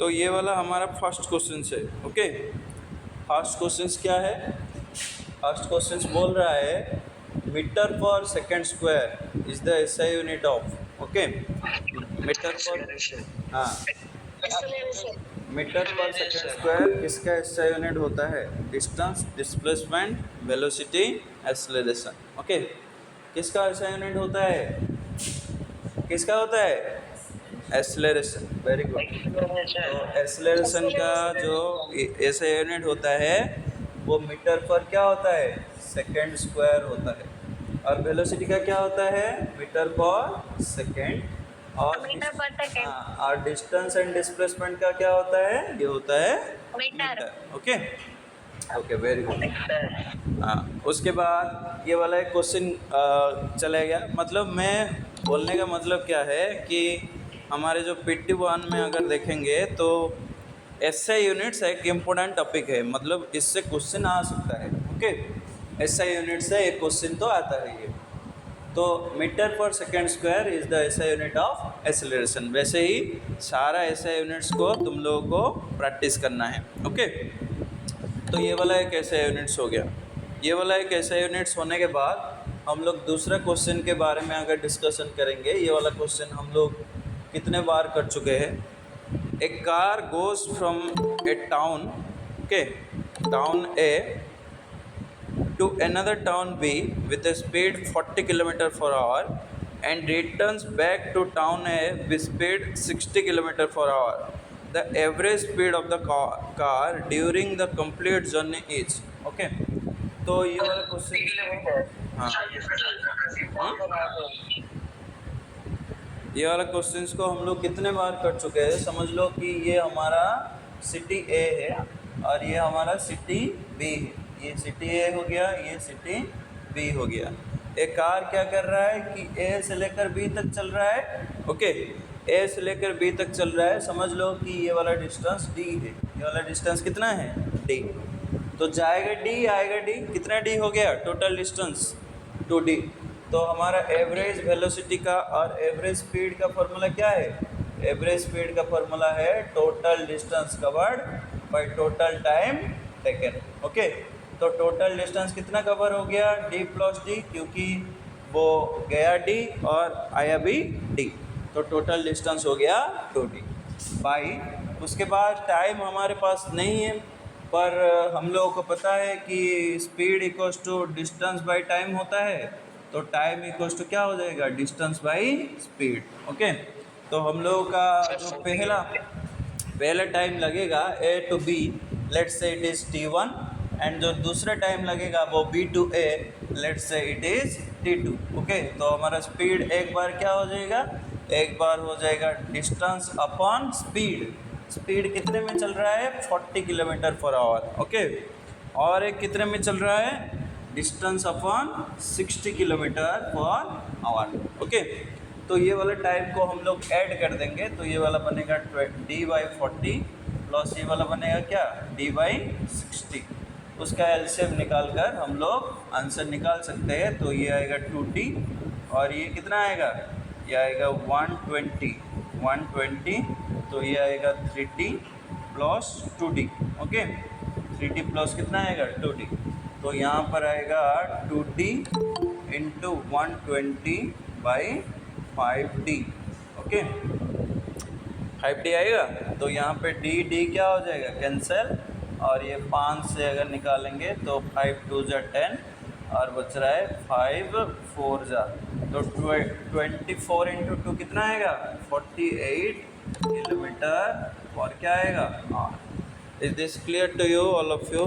तो ये वाला हमारा फर्स्ट क्वेश्चन है। ओके, फर्स्ट क्वेश्चन क्या है? फर्स्ट क्वेश्चन बोल रहा है metre per second square is the SI unit of. Okay, metre per, हाँ, मीटर पर सेकेंड स्क्वायर किसका एसआई यूनिट होता है? Distance, displacement, velocity, acceleration. Okay, किसका एसआई यूनिट होता है? किसका होता है? एक्सेलरेशन। Very good. तो एक्सेलरेशन का जो एसआई यूनिट होता है वो मीटर पर क्या होता है? सेकेंड स्क्वायर होता है। और वेलोसिटी का क्या होता है? Metre per second. और हाँ, और डिस्टेंस एंड डिस्प्लेसमेंट का क्या होता है? ये होता है metre. Okay okay, very good. हाँ, उसके बाद ये वाला एक क्वेश्चन चला गया। मतलब मैं बोलने का मतलब क्या है कि हमारे जो PT1 में अगर देखेंगे तो एसआई यूनिट्स एक इम्पोर्टेंट टॉपिक है। मतलब इससे क्वेश्चन आ सकता है। ओके, एसआई यूनिट से एक क्वेश्चन तो आता है ये। तो metre per second square is the SI unit of acceleration. वैसे ही सारा एसआई यूनिट्स को तुम लोगों को प्रैक्टिस करना है। ओके, तो ये वाला एक एसआई यूनिट्स हो गया। ये वाला एक एसआई यूनिट्स होने के बाद हम लोग दूसरा क्वेश्चन के बारे में अगर डिस्कशन करेंगे। ये वाला क्वेश्चन हम लोग कितने बार कर चुके हैं? A car goes from a town, okay, town A to another town B with a speed 40 km/h and returns back to town A with speed 60 km/h. The average speed of the car during the complete journey is, okay. तो ये वाला question, हाँ, ये वाला question को हम लोग कितने बार कर चुके हैं? समझ लो कि ये हमारा सिटी ए है और ये हमारा सिटी बी है। ये सिटी ए हो गया, ये सिटी बी हो गया। एक कार क्या कर रहा है कि ए से लेकर बी तक चल रहा है। ओके, ए से लेकर बी तक चल रहा है। समझ लो कि ये वाला डिस्टेंस डी है। ये वाला डिस्टेंस कितना है? डी। तो जाएगा डी, आएगा डी। कितना डी हो गया टोटल डिस्टेंस? 2d। तो हमारा एवरेज वेलोसिटी का और एवरेज स्पीड का फॉर्मूला क्या है? एवरेज स्पीड का फॉर्मूला है total distance covered by total time taken. Okay, तो टोटल डिस्टेंस कितना कवर हो गया? d प्लस डी, क्योंकि वो गया d और आया भी d। तो टोटल डिस्टेंस हो गया 2d बाई। उसके बाद टाइम हमारे पास नहीं है, पर हम लोगों को पता है कि speed equals to distance by time होता है। तो टाइम इक्वल्स टू क्या हो जाएगा? Distance by speed. ओके, तो हम लोगों का जो पहला टाइम लगेगा A to B, let's say it is T1, and जो दूसरा टाइम लगेगा वो B to A, let's say it is T2। Okay, तो हमारा स्पीड एक बार क्या हो जाएगा? एक बार हो जाएगा डिस्टेंस अपॉन स्पीड। स्पीड कितने में चल रहा है? 40 km/h। ओके, और एक कितने में चल रहा है? Distance upon 60 km/h। ओके, तो ये वाला टाइम को हम लोग ऐड कर देंगे। तो ये वाला बनेगा d/40 प्लस ये वाला बनेगा क्या? d/60। उसका एलसीएम निकाल कर हम लोग आंसर निकाल सकते हैं। तो ये आएगा 2t और ये कितना आएगा? ये आएगा 120। तो ये आएगा 3t plus 2d। Okay, 3t plus कितना आएगा? 2d। तो यहाँ पर आएगा 2t into 120/5d। Okay, 5d आएगा। तो यहाँ पे d क्या हो जाएगा? कैंसिल। और ये 5 से अगर निकालेंगे तो 5 2 जा 10 और बच रहा है 5 4 जा। तो 24 इंटू 2 कितना आएगा? 48 किलोमीटर। और क्या आएगा? Is this clear to you all of you?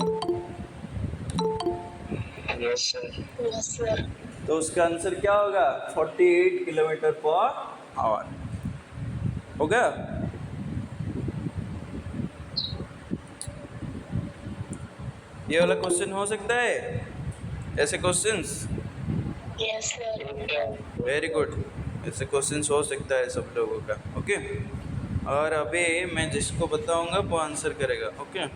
Yes sir. तो उसका आंसर क्या होगा? 48 km/h हो गया। ये वाला क्वेश्चन हो सकता है, ऐसे questions? Yes sir. Very good, ऐसे क्वेश्चंस हो सकता है सब लोगों का। ओके, और अभी मैं जिसको बताऊंगा वो आंसर करेगा। ओके,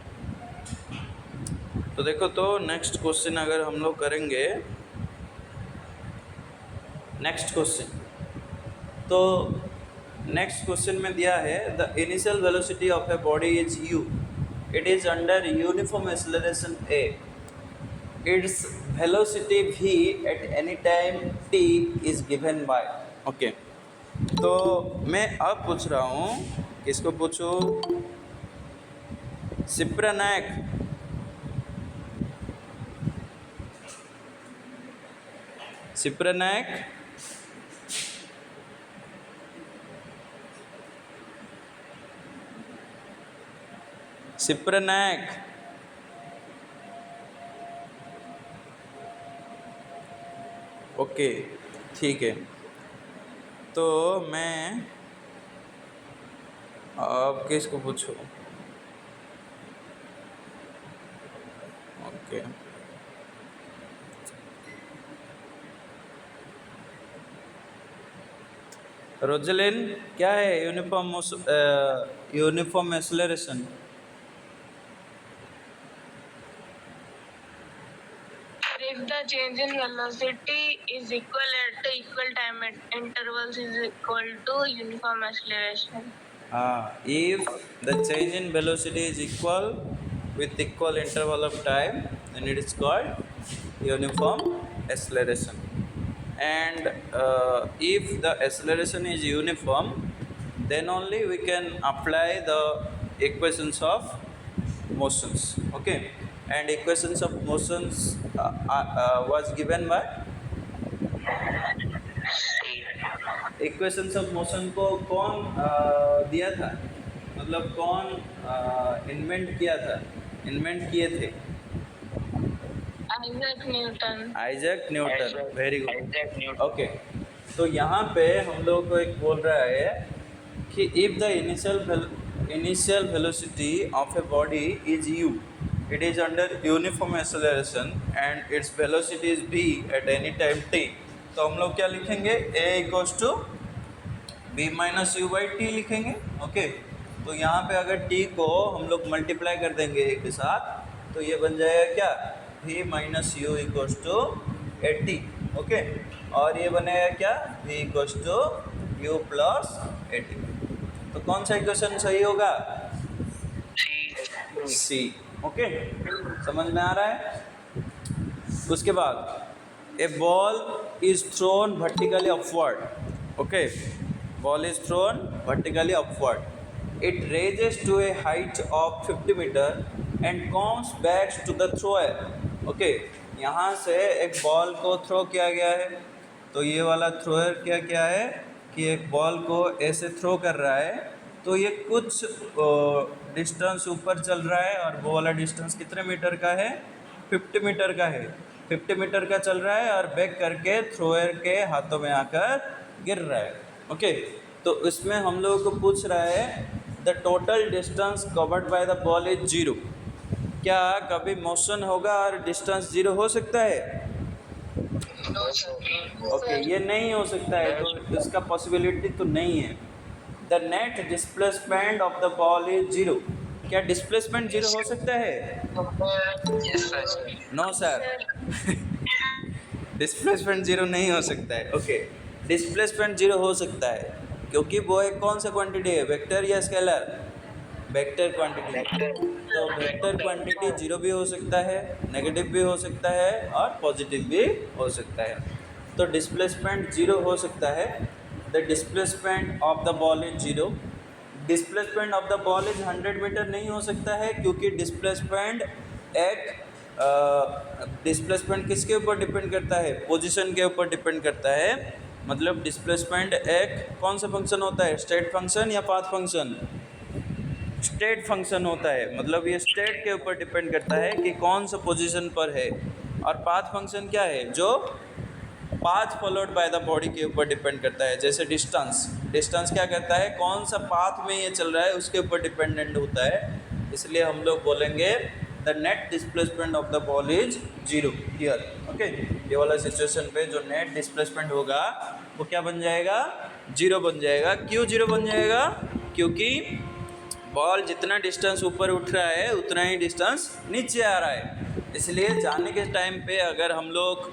तो देखो, तो नेक्स्ट क्वेश्चन अगर हम लोग करेंगे, नेक्स्ट क्वेश्चन, तो नेक्स्ट क्वेश्चन में दिया है the initial velocity of A body is u, it is under uniform acceleration a, its velocity v at any time t is given by. Okay, तो मैं अब पूछ रहा हूँ, किसको पूछूँ? सिप्रनाक, सिप्रनाक सिप्रनाक ओके, ठीक है। तो मैं अब किसको पूछूं? ओके, रोजलिन, क्या है uniform acceleration? If the change in velocity is equal at equal time intervals is equal to uniform acceleration. If the change in velocity is equal with equal interval of time, then it is called uniform acceleration. And if the acceleration is uniform, then only we can apply the equations of motions. Okay, and equations of motions was given by equations of motion को कौन दिया था, मतलब कौन invent किया था, invent किए थे? Isaac Newton, very good. Okay, तो यहाँ पे हम लोग को एक बोल रहा है कि if the initial velocity of A body is u, it is under uniform acceleration and its velocity is v at any time t, तो हम लोग क्या लिखेंगे? a equals to v minus u by t लिखेंगे। ओके, तो यहाँ पे अगर t को हम लोग मल्टीप्लाई कर देंगे a के साथ, तो ये बन जाएगा क्या? v minus u equals to a t. ओके, और ये बनेगा क्या? v equals to you plus a t. तो कौन सा इक्वेशन सही होगा? सी। ओके, समझ में आ रहा है? उसके बाद a ball is thrown vertically upward. Okay, ball is thrown vertically upward, it raises to a height of 50 metre and comes back to the thrower. Okay, यहाँ से एक बॉल को थ्रो किया गया है, तो ये वाला थ्रोअर क्या क्या है कि एक बॉल को ऐसे थ्रो कर रहा है, तो ये कुछ डिस्टेंस ऊपर चल रहा है और वो वाला डिस्टेंस कितने मीटर का है? 50 मीटर का है। 50 मीटर का चल रहा है और बैक करके थ्रोअर के हाथों में आकर गिर रहा है। ओके, तो इसमें हम लोगों को पूछ रहा है the total distance covered by the ball is 0। क्या कभी मोशन होगा और डिस्टेंस 0 हो सकता है? ओके, ये नहीं हो सकता है, तो इसका पॉसिबिलिटी तो नहीं है। The net displacement of the ball is 0। क्या डिस्प्लेसमेंट 0 हो सकता है? नो सर, डिस्प्लेसमेंट 0 नहीं हो सकता है। ओके, डिस्प्लेसमेंट 0 हो सकता है क्योंकि वो एक कौन सा क्वांटिटी है, वेक्टर या स्केलर? Vector quantity. तो वेक्टर क्वांटिटी 0 भी हो सकता है, नेगेटिव भी हो सकता है और पॉजिटिव भी हो सकता है। तो डिस्प्लेसमेंट 0 हो सकता है। The displacement of the ball is 0। Displacement of the ball is 100 metre नहीं हो सकता है क्योंकि डिस्प्लेसमेंट डिस्प्लेसमेंट किसके ऊपर डिपेंड करता है? पोजीशन के ऊपर डिपेंड करता है। मतलब डिस्प्लेसमेंट एक कौन सा फंक्शन होता है? स्टेट फंक्शन या पाथ फंक्शन? स्टेट फंक्शन होता है, मतलब ये स्टेट के ऊपर डिपेंड करता है कि कौन सा पोजीशन पर है। और पाथ फंक्शन क्या है? जो path followed by the body के ऊपर डिपेंड करता है। जैसे डिस्टेंस क्या करता है? कौन सा पाथ में ये चल रहा है उसके ऊपर डिपेंडेंट होता है। इसलिए हम लोग बोलेंगे the net displacement of the ball is 0 here. Okay, ये वाला सिचुएशन पे जो नेट डिस्प्लेसमेंट होगा वो क्या बन जाएगा? 0 बन जाएगा। क्यों 0 बन जाएगा? क्योंकि बॉल जितना डिस्टेंस ऊपर उठ रहा है उतना ही डिस्टेंस नीचे आ रहा है। इसलिए जाने के टाइम पे अगर हम लोग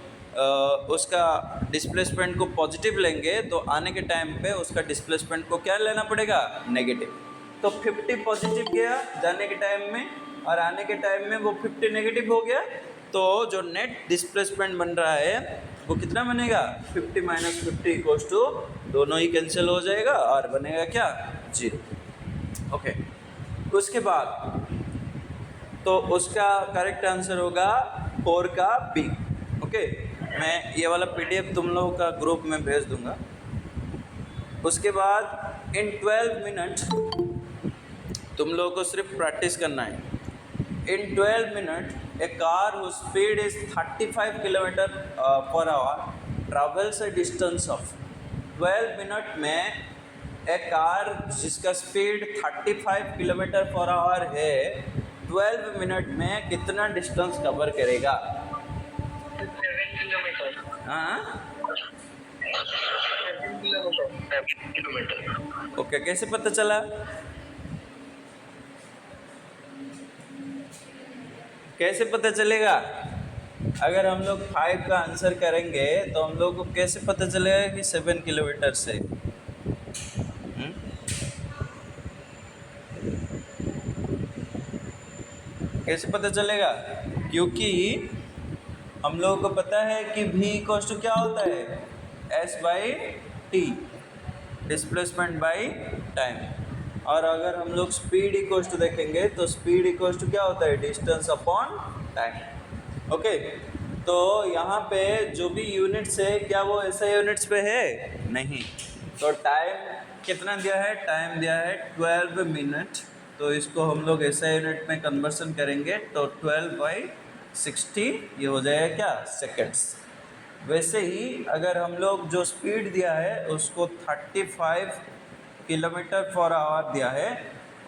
उसका डिस्प्लेसमेंट को पॉजिटिव लेंगे तो आने के टाइम पे उसका डिस्प्लेसमेंट को क्या लेना पड़ेगा, नेगेटिव। तो 50 पॉजिटिव गया जाने के टाइम में और आने के टाइम में वो 50 नेगेटिव हो गया, तो जो नेट डिस्प्लेसमेंट बन रहा है वो कितना बनेगा, 50 माइनस 50 इक्वल्स टू, दोनों ही कैंसिल हो जाएगा और बनेगा क्या, 0। ओके, उसके बाद तो उसका करेक्ट आंसर होगा 4 का बी। ओके, मैं ये वाला पीडीएफ तुम लोगों का ग्रुप में भेज दूंगा। उसके बाद इन 12 मिनट तुम लोगों को सिर्फ प्रैक्टिस करना है। इन 12 minute A car whose speed is 35 kilometre per hour travels A distance of 12 minute में एक कार जिसका स्पीड 35 किलोमीटर पर आवर है 12 मिनट में कितना डिस्टेंस कवर करेगा। 7 किलोमीटर। हाँ, 7 किलोमीटर। ओके, कैसे पता चला, कैसे पता चलेगा? अगर हम लोग 5 का आंसर करेंगे तो हम लोग को कैसे पता चलेगा कि 7 किलोमीटर से? कैसे पता चलेगा? क्योंकि हम लोगों को पता है कि v इक्वल्स टू क्या होता है, s by T, displacement by time. और अगर हम लोग स्पीड इक्वल्स टू देखेंगे तो स्पीड इक्वल्स टू क्या होता है, डिस्टेंस अपॉन टाइम। ओके, तो यहाँ पे जो भी यूनिट्स है क्या वो ऐसे यूनिट्स पे है, नहीं। तो टाइम कितना दिया है, टाइम दिया है 12 मिनट, तो इसको हम लोग ऐसा यूनिट में कन्वर्सन करेंगे तो 12/60 ये हो जाएगा क्या, सेकेंड्स। वैसे ही अगर हम लोग जो स्पीड दिया है उसको 35 किलोमीटर पर आवर दिया है,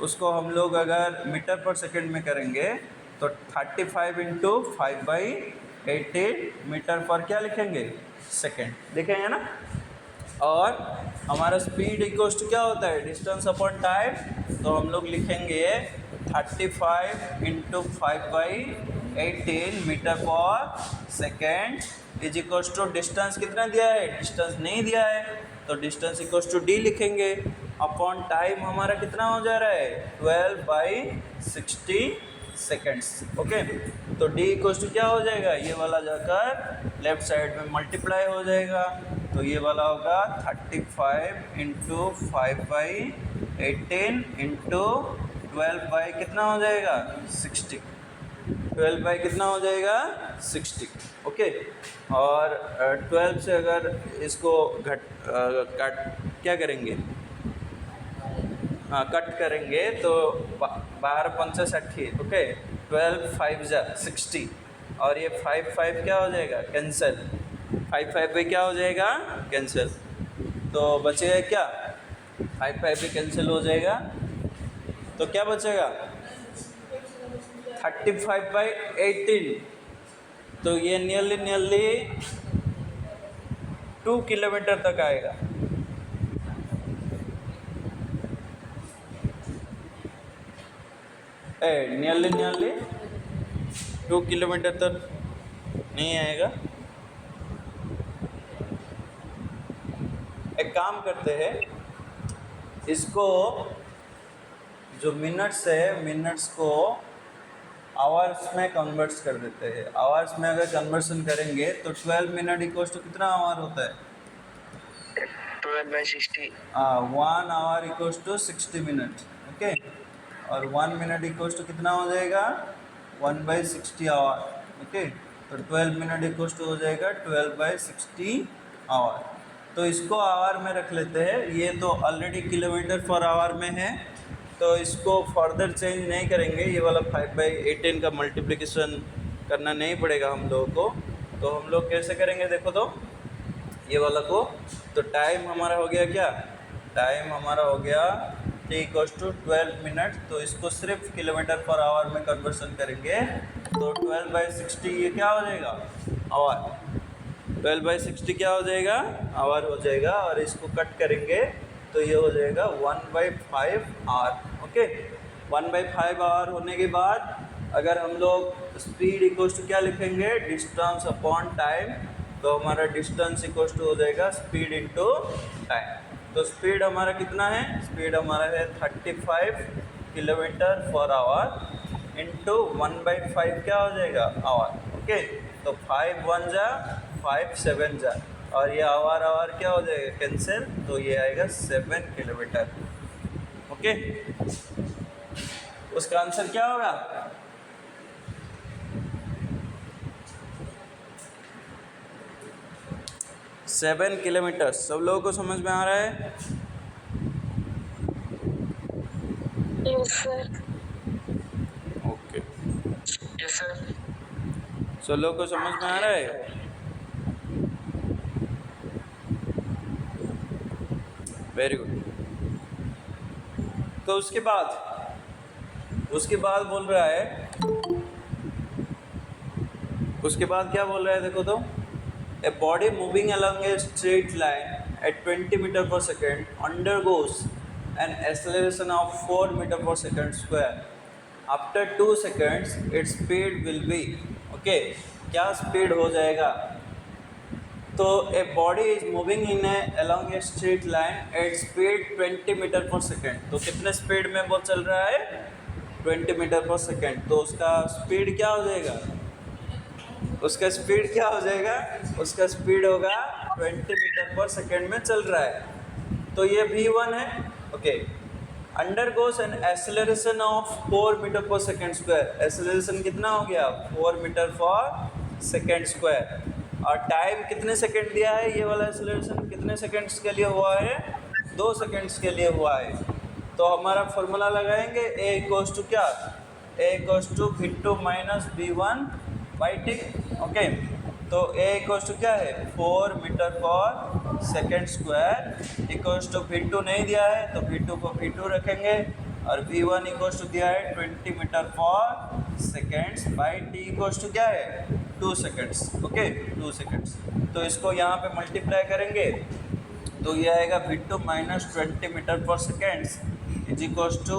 उसको हम लोग अगर मीटर पर सेकंड में करेंगे तो 35 इंटू 5/18 मीटर पर क्या लिखेंगे, सेकंड लिखेंगे ना। और हमारा स्पीड इक्वल्स टू क्या होता है, डिस्टेंस अपॉन टाइम, तो हम लोग लिखेंगे 35 into 5/18 metre per second is equals to distance कितना दिया है, डिस्टेंस नहीं दिया है तो डिस्टेंस इक्वल्स टू डी लिखेंगे, अपॉन टाइम हमारा कितना हो जा रहा है 12/60 सेकेंड्स। ओके, तो डी इक्वल्स टू क्या हो जाएगा, ये वाला जाकर लेफ्ट साइड में मल्टीप्लाई हो जाएगा, तो ये वाला होगा 35 इंटू 5/18 इंटू 12 कितना हो जाएगा 60, 12 कितना हो जाएगा 60। ओके, और 12 से अगर इसको कट क्या करेंगे, हाँ कट करेंगे तो 12×5 ओके, 12 5 60 और ये 5 क्या हो जाएगा, कैंसिल, 5 भी क्या हो जाएगा, कैंसिल। तो बचेगा क्या, 5 भी कैंसिल हो जाएगा, तो क्या बचेगा 35/18, तो ये नियरली 2 किलोमीटर तक आएगा। नियरली 2 किलोमीटर तक नहीं आएगा। एक काम करते हैं, इसको जो मिनट्स है मिनट्स को आवर्स में कन्वर्ट्स कर देते हैं। आवर्स में अगर कन्वर्सन करेंगे तो 12 मिनट इक्वल्स टू कितना आवर होता है, 12/60। 1 hour equals to 60 minute. Okay, और 1 मिनट इक्वल्स टू कितना हो जाएगा 1/60 आवर। ओके, तो 12 मिनट इक्वल्स टू हो जाएगा 12/60 आवर। तो इसको आवर में रख लेते हैं, ये तो ऑलरेडी किलोमीटर पर आवर में है तो इसको फर्दर चेंज नहीं करेंगे, ये वाला 5/18 का मल्टीप्लिकेशन करना नहीं पड़ेगा हम लोगों को। तो हम लोग कैसे करेंगे देखो, तो ये वाला को, तो टाइम हमारा हो गया क्या, टाइम हमारा हो गया t = 12 मिनट, तो इसको सिर्फ किलोमीटर पर आवर में कन्वर्सन करेंगे तो 12/60 ये क्या हो जाएगा, आवर। 12/60 क्या हो जाएगा, आवर हो जाएगा, और इसको कट करेंगे तो ये हो जाएगा 1/5 आवर। ओके, 1/5 आवर होने के बाद अगर हम लोग स्पीड इक्वल्स टू क्या लिखेंगे, डिस्टेंस अपॉन टाइम, तो तो हमारा डिस्टेंस इक्वल्स टू हो जाएगा स्पीड इनटू टाइम। तो स्पीड हमारा कितना है, स्पीड हमारा है 35 किलोमीटर पर आवर इंटू 1/5 क्या हो जाएगा, आवर। ओके, तो 5 1 जा 5 7 जा, और ये आवर आवर क्या हो जाएगा, कैंसिल, तो ये आएगा 7 किलोमीटर। ओके, उसका आंसर क्या होगा, 7 किलोमीटर। सब लोगों को समझ में आ रहा है? Yes, sir. Okay, Yes, sir. सब लोगों को समझ में आ रहा है? Very good. तो उसके बाद बोल रहा है, उसके बाद क्या बोल रहा है, देखो तो, a body moving along a straight line at 20 meter per second undergoes an acceleration of 4 meter per second square. After 2 seconds its speed will be, okay, क्या स्पीड हो जाएगा, तो a body is moving in a along a straight line at speed 20 metre per second. तो कितने speed में वो चल रहा है, 20 मीटर पर सेकेंड। तो उसका स्पीड क्या हो जाएगा, उसका स्पीड क्या हो जाएगा, उसका स्पीड होगा 20 मीटर पर सेकेंड में चल रहा है। तो ये v1 है। Okay, undergoes an acceleration of 4 metre per second square. Acceleration कितना हो गया, 4 मीटर पर सेकेंड स्क्वायर। और टाइम कितने सेकेंड दिया है, ये वाला एक्सेलरेशन कितने सेकेंड्स के लिए हुआ है, 2 सेकेंड्स के लिए हुआ है। तो हमारा फॉर्मूला लगाएंगे, ए इक्वल्स टू क्या, A equals to v2 minus v1 by T. Okay, तो ए इक्वल्स टू क्या है, 4 metre per second square equals to v2 नहीं दिया है तो v2 को v2 रखेंगे, और v1 इक्वल्स टू दिया है 20 metre per seconds by T equals to क्या है, 2 सेकेंड्स। Okay, 2 seconds. तो इसको यहाँ पे मल्टीप्लाई करेंगे तो ये आएगा v2 minus 20 metre per seconds is equals to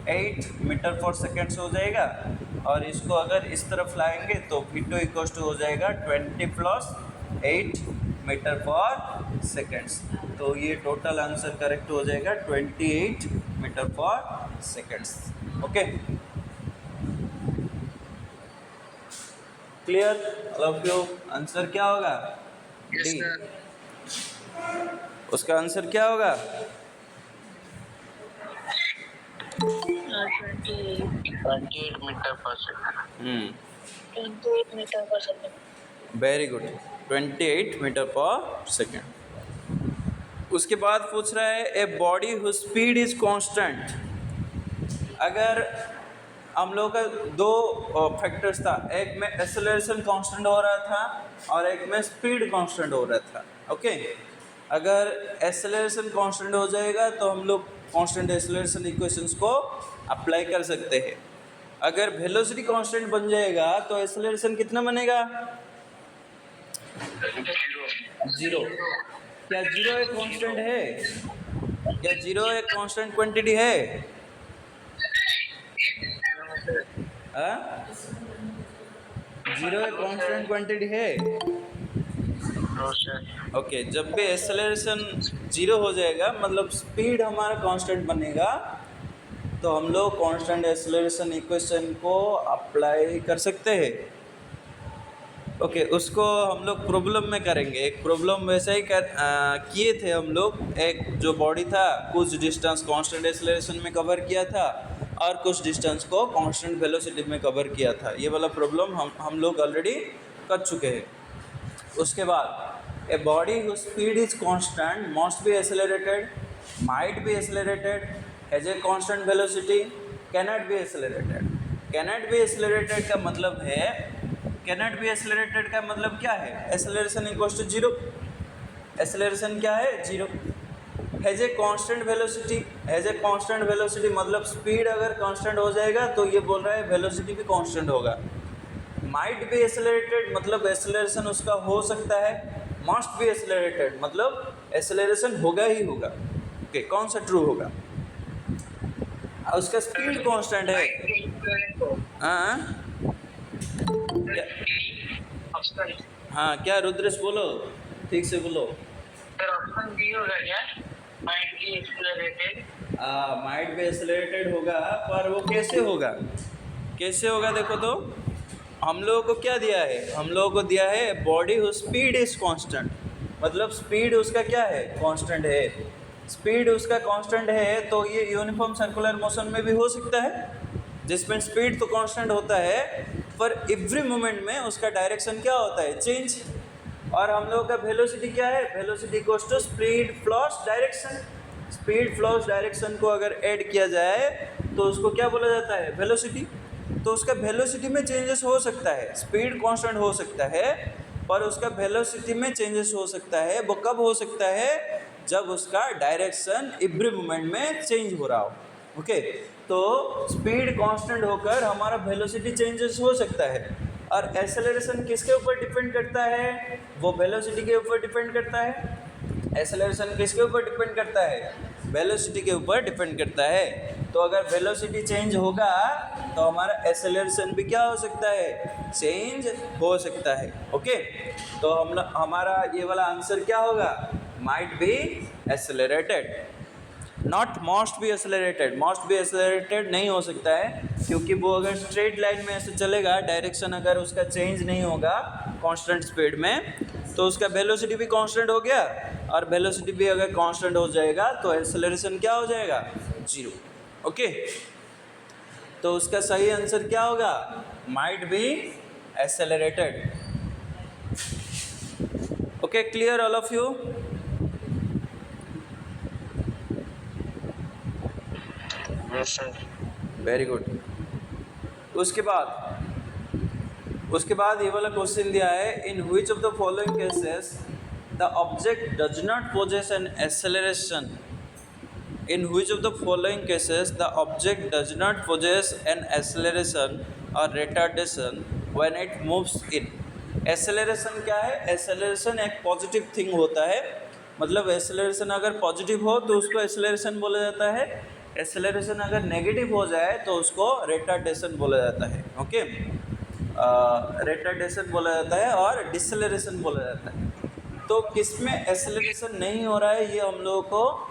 8 metre per seconds हो जाएगा। और इसको अगर इस तरफ लाएंगे तो v2 इक्वल्स टू हो जाएगा 20 प्लस 8 मीटर पर सेकेंड्स। तो ये टोटल आंसर करेक्ट हो जाएगा 28 metre per seconds. Okay, clear all of you? Answer क्या होगा, डी। उसका आंसर क्या होगा, 28 metre per second. 28 metre per second. Very good, 28 metre per second. उसके बाद पूछ रहा है, a body whose speed is constant. अगर हम लोग का 2 फैक्टर्स था, एक में एक्सेलरेशन कांस्टेंट हो रहा था और एक में स्पीड कांस्टेंट हो रहा था। ओके, अगर एक्सेलरेशन कांस्टेंट हो जाएगा तो हम लोग कांस्टेंट एक्सेलरेशन इक्वेशंस को अप्लाई कर सकते हैं। अगर वेलोसिटी कांस्टेंट बन जाएगा तो एक्सेलरेशन कितना बनेगा, 0। क्या 0 एक कांस्टेंट है, क्या 0 एक कांस्टेंट क्वांटिटी है, हाँ? 0 एक कांस्टेंट क्वांटिटी है। ओके, जब भी एक्सेलरेशन 0 हो जाएगा मतलब स्पीड हमारा कांस्टेंट बनेगा, तो हम लोग कांस्टेंट एक्सेलरेशन इक्वेशन को अप्लाई कर सकते हैं। ओके, उसको हम लोग प्रॉब्लम में करेंगे। एक प्रॉब्लम वैसे ही किए थे हम लोग। एक जो बॉडी था कुछ डिस्टेंस कांस्टेंट एक्सेलरेशन में कवर किया था और कुछ डिस्टेंस को कांस्टेंट वेलोसिटी में कवर किया था। ये वाला प्रॉब्लम हम लोग ऑलरेडी कर चुके हैं। उसके बाद a body whose speed is constant must be accelerated, might be accelerated, has a constant velocity, cannot be accelerated. Cannot be accelerated का मतलब है, कैनॉट बी एक्सेलरेटेड का मतलब क्या है, एक्सेलरेशन इक्वल्स टू 0। एक्सेलरेशन क्या है, 0। Has a constant velocity, has a constant velocity मतलब स्पीड अगर कांस्टेंट हो जाएगा तो ये बोल रहा है वेलोसिटी भी कांस्टेंट होगा। माइट बी एक्सेलरेटेड मतलब एक्सेलरेशन उसका हो सकता है। मस्ट बी एक्सेलरेटेड मतलब एक्सेलरेशन होगा ही होगा। ओके, कौन सा ट्रू होगा, उसका स्पीड कांस्टेंट है। हाँ हाँ क्या रुद्रेश बोलो, ठीक से बोलो। सर ऑप्शन बी होगा क्या, माइट बी एक्सेलरेटेड? माइट भी एक्सेलरेटेड होगा, पर वो कैसे होगा, कैसे होगा देखो तो। हम लोगों को क्या दिया है, हम लोगों को दिया है body whose speed is constant, मतलब स्पीड उसका क्या है, कांस्टेंट है। स्पीड उसका कांस्टेंट है तो ये यूनिफॉर्म सर्कुलर मोशन में भी हो सकता है, जिसमें स्पीड तो कांस्टेंट होता है पर एवरी मोमेंट में उसका डायरेक्शन क्या होता है, चेंज। और हम लोगों का वेलोसिटी क्या है, velocity equals to speed plus direction. Speed plus direction को अगर ऐड किया जाए तो उसको क्या बोला जाता है, वेलोसिटी। तो उसका वेलोसिटी में चेंजेस हो सकता है, स्पीड कांस्टेंट हो सकता है पर उसका वेलोसिटी में चेंजेस हो सकता है। वो कब हो सकता है, जब उसका डायरेक्शन एवरी मोमेंट में चेंज हो रहा हो। ओके, तो स्पीड कांस्टेंट होकर हमारा वेलोसिटी चेंजेस हो सकता है। और एक्सेलरेशन किसके ऊपर डिपेंड करता है, वो वेलोसिटी के ऊपर डिपेंड करता है। एक्सेलरेशन किसके ऊपर डिपेंड करता है, वेलोसिटी के ऊपर डिपेंड करता है। तो अगर वेलोसिटी चेंज होगा तो हमारा एक्सेलरेशन भी क्या हो सकता है, चेंज हो सकता है। ओके, तो हमारा ये वाला आंसर क्या होगा, might be accelerated, not must be accelerated. Must be accelerated नहीं हो सकता है, क्योंकि वो अगर स्ट्रेट लाइन में ऐसे चलेगा, डायरेक्शन अगर उसका चेंज नहीं होगा कांस्टेंट स्पीड में, तो उसका वेलोसिटी भी कांस्टेंट हो गया, और वेलोसिटी भी अगर कांस्टेंट हो जाएगा तो एक्सेलरेशन क्या हो जाएगा, जीरो। ओके, तो उसका सही आंसर क्या होगा, might be accelerated. Okay, clear all of you? Yes sir. Very good. उसके बाद ये वाला क्वेश्चन दिया है, in which of the following cases the object does not possess an acceleration. In which of the following cases the object does not possess an acceleration और retardation when it moves in. Acceleration क्या है, acceleration एक positive thing होता है, मतलब acceleration अगर positive हो तो उसको एक्सेलरेशन बोला जाता है, एक्सेलरेशन अगर नेगेटिव हो जाए तो उसको रिटार्डेशन बोला जाता है। ओके, रिटार्डेशन बोला जाता है और डिसेलरेशन बोला जाता है। तो किसमें एक्सेलरेशन नहीं हो रहा है, ये हम लोगों को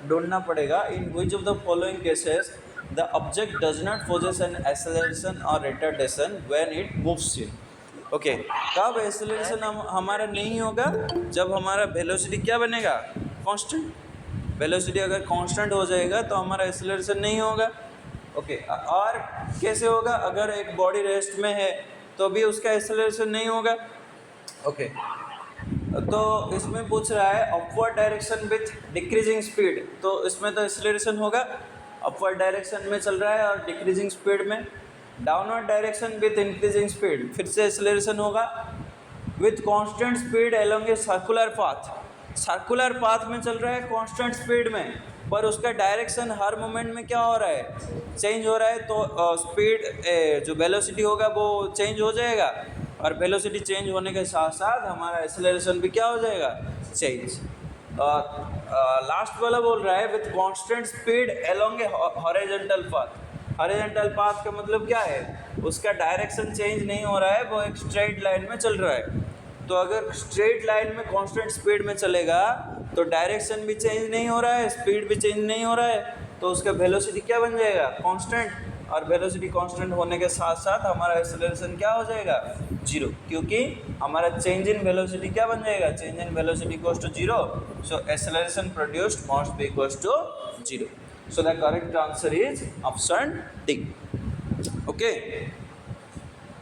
ढूंढना पड़ेगा। In which of the following cases the object does not possess an acceleration और retardation when it moves in. Okay, कब एक्सेलरेशन हमारा नहीं होगा, जब हमारा वेलोसिटी क्या बनेगा, कांस्टेंट। वेलोसिटी अगर कांस्टेंट हो जाएगा तो हमारा एक्सेलरेशन नहीं होगा। ओके, और कैसे होगा, अगर एक बॉडी रेस्ट में है तो भी उसका एक्सेलरेशन नहीं होगा। ओके, तो इसमें पूछ रहा है upward direction with decreasing speed, तो इसमें तो एक्सेलरेशन होगा, अपवर्ड डायरेक्शन में चल रहा है और डिक्रीजिंग स्पीड में। Downward direction with increasing speed, फिर से एक्सेलरेशन होगा। With constant speed along a circular path, circular path में चल रहा है कांस्टेंट स्पीड में, पर उसका डायरेक्शन हर मोमेंट में क्या हो रहा है, चेंज हो रहा है। तो स्पीड जो वेलोसिटी होगा वो चेंज हो जाएगा, और वेलोसिटी चेंज होने के साथ साथ हमारा एक्सेलरेशन भी क्या हो जाएगा, चेंज। लास्ट वाला बोल रहा है with constant speed along A horizontal path. Horizontal path का मतलब क्या है, उसका डायरेक्शन चेंज नहीं हो रहा है, वो एक स्ट्रेट लाइन में चल रहा है। तो अगर स्ट्रेट लाइन में कांस्टेंट स्पीड में चलेगा तो डायरेक्शन भी चेंज नहीं हो रहा है, स्पीड भी चेंज नहीं हो रहा है, तो उसका वेलोसिटी क्या बन जाएगा, कांस्टेंट। और वेलोसिटी कांस्टेंट होने के साथ साथ हमारा एक्सेलरेशन क्या हो जाएगा, जीरो, क्योंकि हमारा चेंज इन वेलोसिटी क्या बन जाएगा, change in velocity equals to zero, so acceleration produced must be equals to zero. So the correct answer is option D. Okay,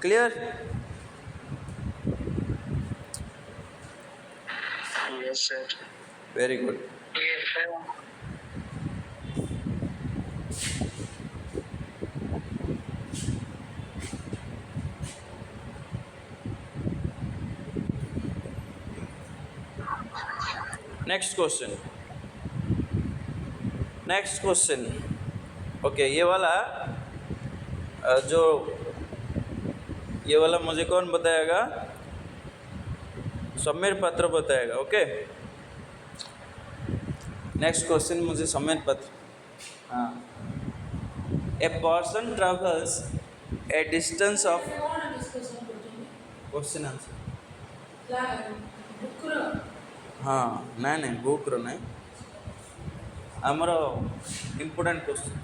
clear? Yes sir. Very good. Yes sir. Next question. Okay, ये वाला ये वाला मुझे कौन बताएगा, समीर पत्र बताएगा। Okay, next question मुझे समीर पत्र। हाँ, a person travels a distance of, question answer हाँ ନାଇଁ ନାଇଁ ବୁକ୍ର ନାଇଁ ଆମର ଇମ୍ପୋର୍ଟାଣ୍ଟ କ୍ୱେଶ୍ଚନ୍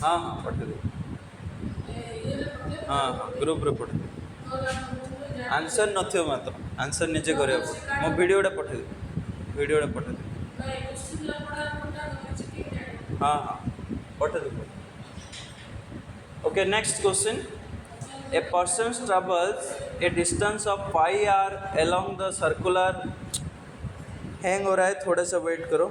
हाँ हाँ पठेदेवी हाँ हाँ ग्रुप्रे पठेदेवी आंसर नथिବ मात्र आंसर निजे କରିବାକୁ ପଡ଼ିବ ମୁଁ ଭିଡ଼ିଓଟା ପଠେଇଦେବି हाँ हाँ पठेदेवी okay next question a person travels a distance of pi r along the circular hang हो रहा है थोड़ा सा वेट करो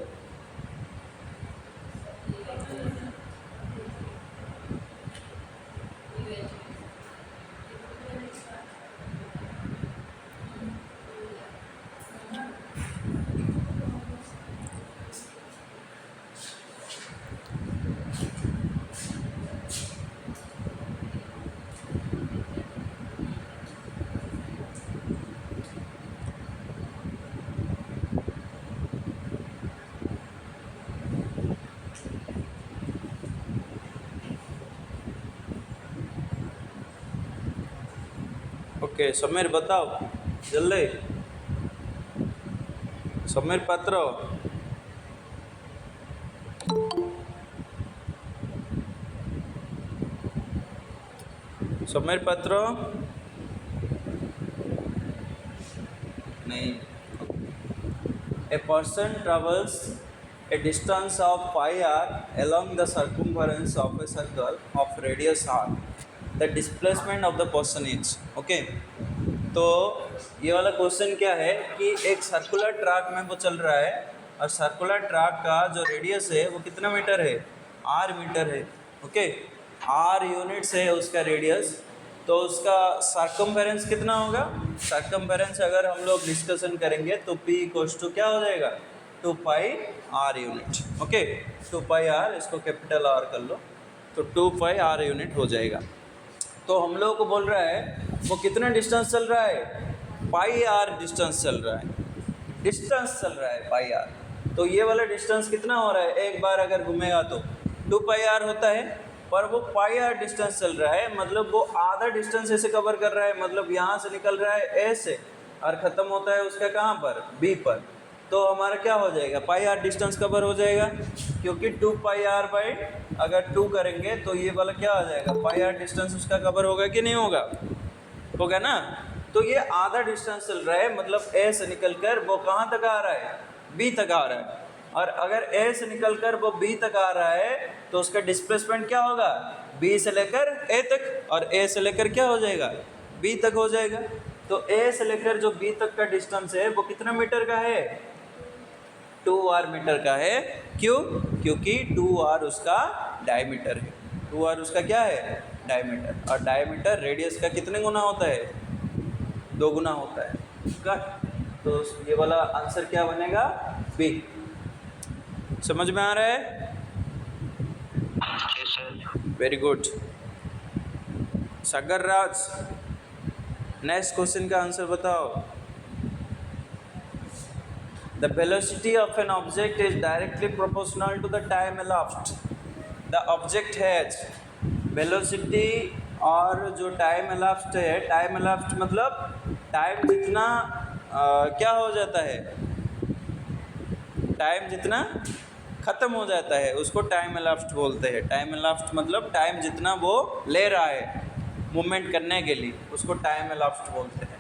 ओके समीर बताओ जल्दी समीर पात्र समीर पात्र नहीं a person travels a distance of pi r along the circumference of a circle of radius r the displacement of the person is okay तो ये वाला क्वेश्चन क्या है कि एक सर्कुलर ट्रैक में वो चल रहा है और सर्कुलर ट्रैक का जो रेडियस है वो कितना मीटर है आर मीटर है ओके आर यूनिट्स है उसका रेडियस तो उसका सर्कम्फेरेंस कितना होगा सर्कम्फेरेंस अगर हम लोग डिस्कशन करेंगे तो P इक्वल्स टू क्या हो जाएगा 2 pi R unit okay 2 pi R इसको कैपिटल आर कर लो तो 2 पाई आर यूनिट हो जाएगा तो हम लोग को बोल रहा है वो कितना डिस्टेंस चल रहा है पाई आर डिस्टेंस चल रहा है पाई आर तो ये वाला डिस्टेंस कितना हो रहा है एक बार अगर घूमेगा तो 2 पाई आर होता है पर वो पाई आर डिस्टेंस चल रहा है मतलब वो आधा डिस्टेंस ऐसे कवर कर रहा है मतलब यहाँ से निकल रहा है ए से और ख़त्म होता है उसका कहाँ पर बी पर तो हमारा क्या हो जाएगा पाई आर डिस्टेंस कवर हो जाएगा क्योंकि 2 पाई आर बाई अगर 2 करेंगे तो ये वाला क्या आ जाएगा पाई आर डिस्टेंस उसका कवर होगा कि नहीं होगा ना तो ये आधा डिस्टेंस चल रहा है मतलब ए से निकल कर वो कहाँ तक आ रहा है बी तक आ रहा है और अगर ए से निकल कर वो बी तक आ रहा है तो उसका डिस्प्लेसमेंट क्या होगा बी से लेकर ए तक और ए से लेकर क्या हो जाएगा बी तक हो जाएगा तो ए से लेकर जो बी तक का डिस्टेंस है वो कितना मीटर का है 2r मीटर का है क्यों क्योंकि 2r उसका डायमीटर है 2r उसका क्या है डायमीटर और डायमीटर रेडियस का कितने गुना होता है 2 गुना होता है उसका तो ये वाला आंसर क्या बनेगा बी समझ में आ रहा है वेरी गुड सागर राज नेक्स्ट क्वेश्चन का आंसर बताओ The velocity of an object is directly proportional to the time elapsed. The object has velocity और जो टाइम elapsed है टाइम elapsed मतलब टाइम जितना क्या हो जाता है टाइम जितना ख़त्म हो जाता है उसको टाइम elapsed बोलते हैं टाइम elapsed मतलब टाइम जितना वो ले रहा है मूवमेंट करने के लिए उसको टाइम elapsed बोलते हैं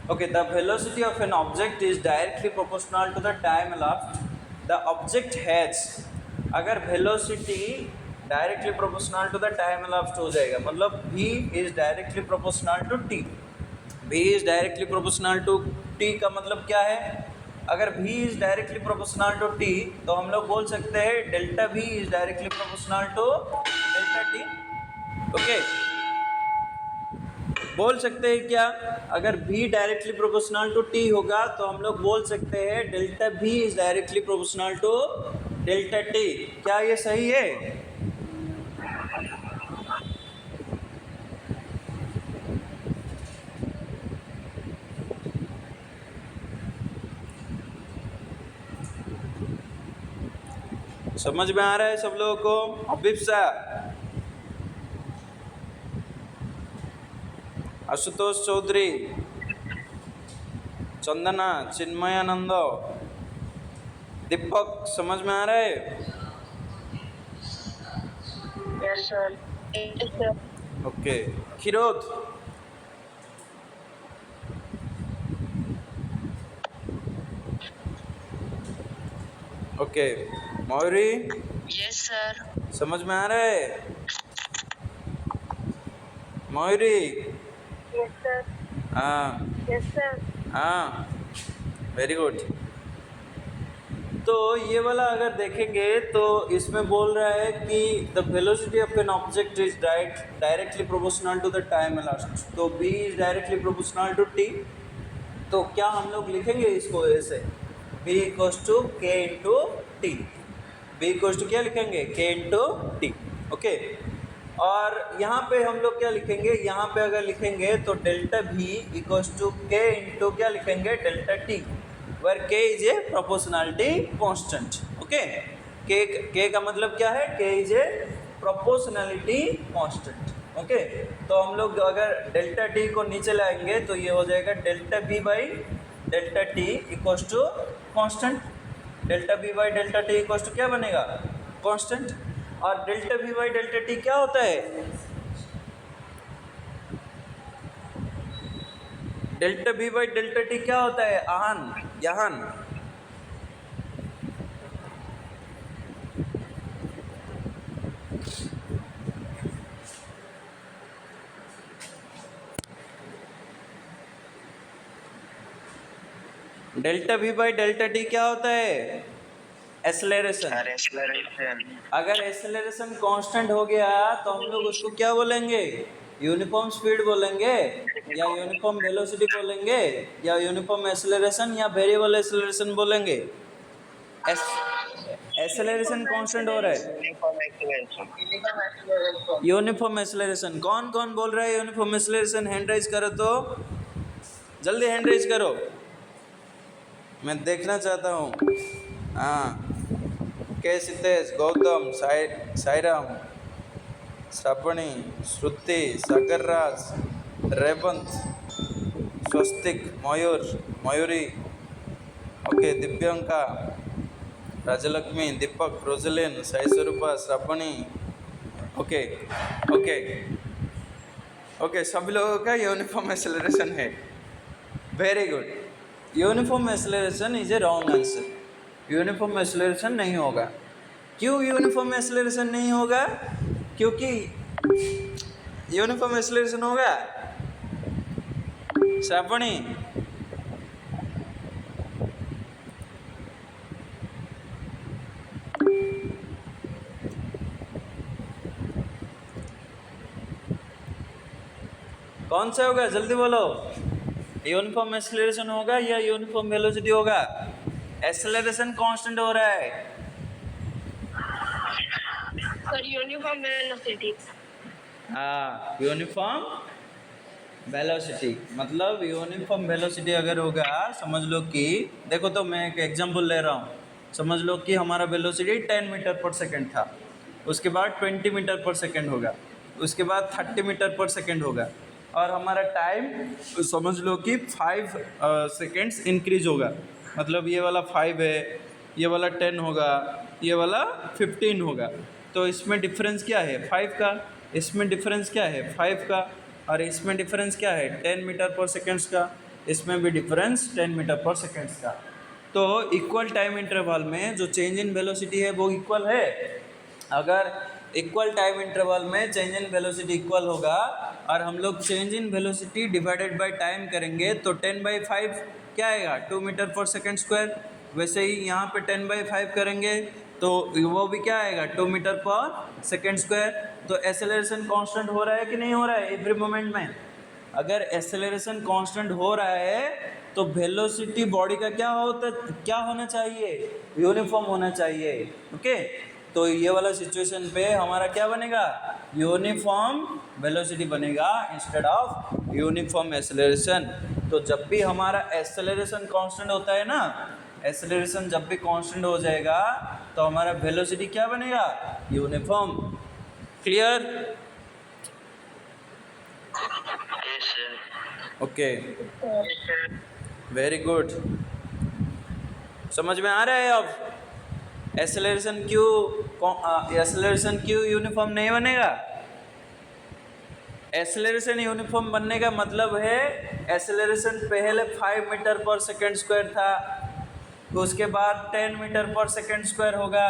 Okay, the velocity of an object is directly proportional to the time elapsed. The object has अगर velocity directly proportional to the time elapsed हो जाएगा मतलब v is directly proportional to t. v is directly proportional to t का मतलब क्या है अगर v is directly proportional to t तो हम लोग बोल सकते हैं delta v is directly proportional to delta t. Okay. बोल सकते हैं क्या अगर v directly proportional to t होगा तो हम लोग बोल सकते हैं delta v is directly proportional to delta t क्या ये सही है समझ में आ रहा है सब लोगों को हबीब साहब आशुतोष चौधरी, चंदना, चिन्मयानंद, दीपक, समझ में आ रहा है? Yes, sir. Yes, sir. Okay. Khirod, okay. Mayuri, Yes, sir. समझ में आ रहा है? Mayuri, Yes, sir. हाँ Yes, sir. हाँ, वेरी गुड। तो ये वाला अगर देखेंगे तो इसमें बोल रहा है कि the velocity of an object is directly proportional to the time elapsed, तो b is directly proportional to t। तो क्या हम लोग लिखेंगे इसको ऐसे, b equals to k into T. b equals to क्या लिखेंगे, k इंटू टी। ओके। और यहाँ पे हम लोग क्या लिखेंगे, यहाँ पे अगर लिखेंगे तो delta v equals to k into क्या लिखेंगे, delta t, where k is a proportionality constant। Okay. k का मतलब क्या है, k is a proportionality constant। Okay. तो हम लोग अगर डेल्टा t को नीचे लाएंगे तो ये हो जाएगा delta v by delta t equals to constant. Delta v by delta t equals to क्या बनेगा, कॉन्स्टेंट। और delta v by delta t क्या होता है, delta v by delta t क्या होता है, आहन, यहन। Delta v by delta t क्या होता है, एक्सेलरेशन। अगर एक्सेलरेशन कांस्टेंट हो गया तो हम लोग उसको क्या बोलेंगे, यूनिफॉर्म स्पीड बोलेंगे, या यूनिफॉर्म वेलोसिटी बोलेंगे, या यूनिफॉर्म एक्सेलरेशन, या वेरिएबल एक्सेलरेशन बोलेंगे। एक्सेलरेशन कांस्टेंट हो रहा है, यूनिफॉर्म एक्सेलरेशन। कौन कौन बोल रहा है यूनिफॉर्म एक्सेलरेशन, हैंड राइज करो तो, जल्दी हैंड राइज करो, मैं देखना चाहता हूँ। हाँ, के सितेश, गौतम, साईराम, श्रावणी, श्रुति, सागर राज, रेवंत, स्वस्तिक, मयूर, मयूरी, ओके, दिव्यांका, राजलक्ष्मी, दीपक, रोजलिन, साई स्वरूपा, श्रावणी, ओके ओके ओके, सभी लोगों का यूनिफॉर्म एक्सेलरेशन है। Very good. Uniform acceleration is a wrong answer, uniform acceleration नहीं होगा। क्यों यूनिफॉर्म एक्सेलरेशन नहीं होगा, क्योंकि यूनिफॉर्म एक्सेलरेशन होगा, श्रावणी, कौन सा होगा, जल्दी बोलो। यूनिफॉर्म एक्सेलरेशन होगा या यूनिफॉर्म वेलोसिटी होगा, एक्सेलरेशन कांस्टेंट हो रहा है। Sir uniform velocity. हाँ, यूनिफॉर्म वेलोसिटी, मतलब यूनिफॉर्म वेलोसिटी अगर होगा, समझ लो कि, देखो तो मैं एक एग्जांपल ले रहा हूँ। समझ लो कि हमारा वेलोसिटी 10 मीटर पर सेकंड था, उसके बाद 20 मीटर पर सेकंड होगा, उसके बाद 30 मीटर पर सेकंड होगा, और हमारा टाइम समझ लो कि 5 सेकेंड्स इंक्रीज होगा। मतलब ये वाला 5 है, ये वाला 10 होगा, ये वाला 15 होगा। तो इसमें डिफरेंस क्या है, 5 का, इसमें डिफरेंस क्या है, 5 का, और इसमें डिफरेंस क्या है, 10 मीटर पर सेकेंड्स का, इसमें भी डिफरेंस 10 मीटर पर सेकेंड्स का। तो इक्वल टाइम इंटरवल में जो चेंज इन वेलोसिटी है वो इक्वल है। अगर इक्वल टाइम इंटरवल में चेंज इन वेलोसिटी इक्वल होगा, और हम लोग change in velocity divided by time करेंगे तो 10/5 क्या आएगा, 2 मीटर पर सेकेंड स्क्वायर। वैसे ही यहाँ पे 10/5 करेंगे तो वो भी क्या आएगा, 2 मीटर पर सेकेंड स्क्वायर। तो एक्सेलरेशन कांस्टेंट हो रहा है कि नहीं हो रहा है एवरी मोमेंट में। अगर एक्सेलरेशन कांस्टेंट हो रहा है तो वेलोसिटी बॉडी का क्या होना चाहिए, यूनिफॉर्म होना चाहिए। ओके, तो ये वाला सिचुएशन पे हमारा क्या बनेगा, यूनिफॉर्म वेलोसिटी बनेगा इंस्टेड ऑफ यूनिफॉर्म एक्सेलरेशन। तो जब भी हमारा एक्सेलरेशन कांस्टेंट होता है ना, एक्सेलरेशन जब भी कांस्टेंट हो जाएगा तो हमारा वेलोसिटी क्या बनेगा, uniform. Clear? Yes sir. Okay, very good. समझ में आ रहा है अब? एक्सेलरेशन क्यों यूनिफॉर्म नहीं बनेगा? एक्सेलरेशन यूनिफॉर्म बनने का मतलब है एक्सेलरेशन पहले 5 मीटर पर सेकेंड स्क्वायर था, उसके बाद 10 मीटर पर सेकेंड स्क्वायर होगा,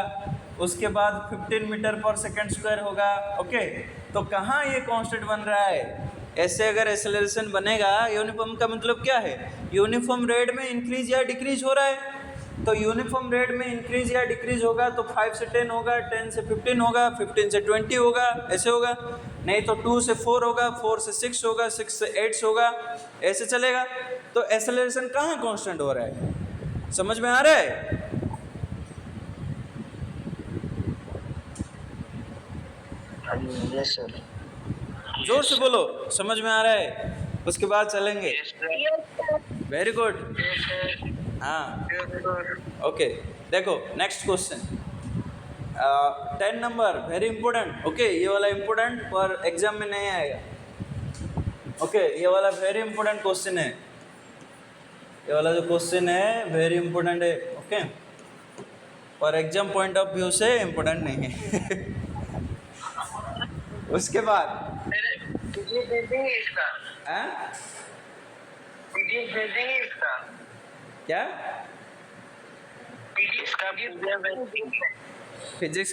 उसके बाद 15 मीटर पर सेकेंड स्क्वायर होगा। ओके, तो कहाँ ये कांस्टेंट बन रहा है? ऐसे अगर एक्सेलरेशन बनेगा, यूनिफॉर्म का मतलब क्या है? यूनिफॉर्म रेट में इंक्रीज या डिक्रीज हो रहा है। तो यूनिफॉर्म रेट में इंक्रीज या डिक्रीज होगा तो 5 से 10 होगा, 10 से 15 होगा, 15 से 20 होगा, ऐसे होगा। नहीं तो 2 से 4 होगा, 4 से 6 होगा, 6 से 8 होगा, ऐसे चलेगा। तो एक्सेलरेशन कहाँ कांस्टेंट हो रहा है? समझ में आ रहा है? Yes sir. जोर से बोलो, समझ में आ रहा है? उसके बाद चलेंगे। Very good. हाँ, ओके। देखो next question 10 number, very important. Okay, ये वाला इंपॉर्टेंट पर एग्जाम में नहीं आएगा। ओके, ये वाला वेरी इंपॉर्टेंट क्वेश्चन है। ये वाला जो क्वेश्चन है वेरी इंपॉर्टेंट है। ओके, पर एग्जाम पॉइंट ऑफ व्यू से इंपॉर्टेंट नहीं है। उसके बाद क्या फिजिक्स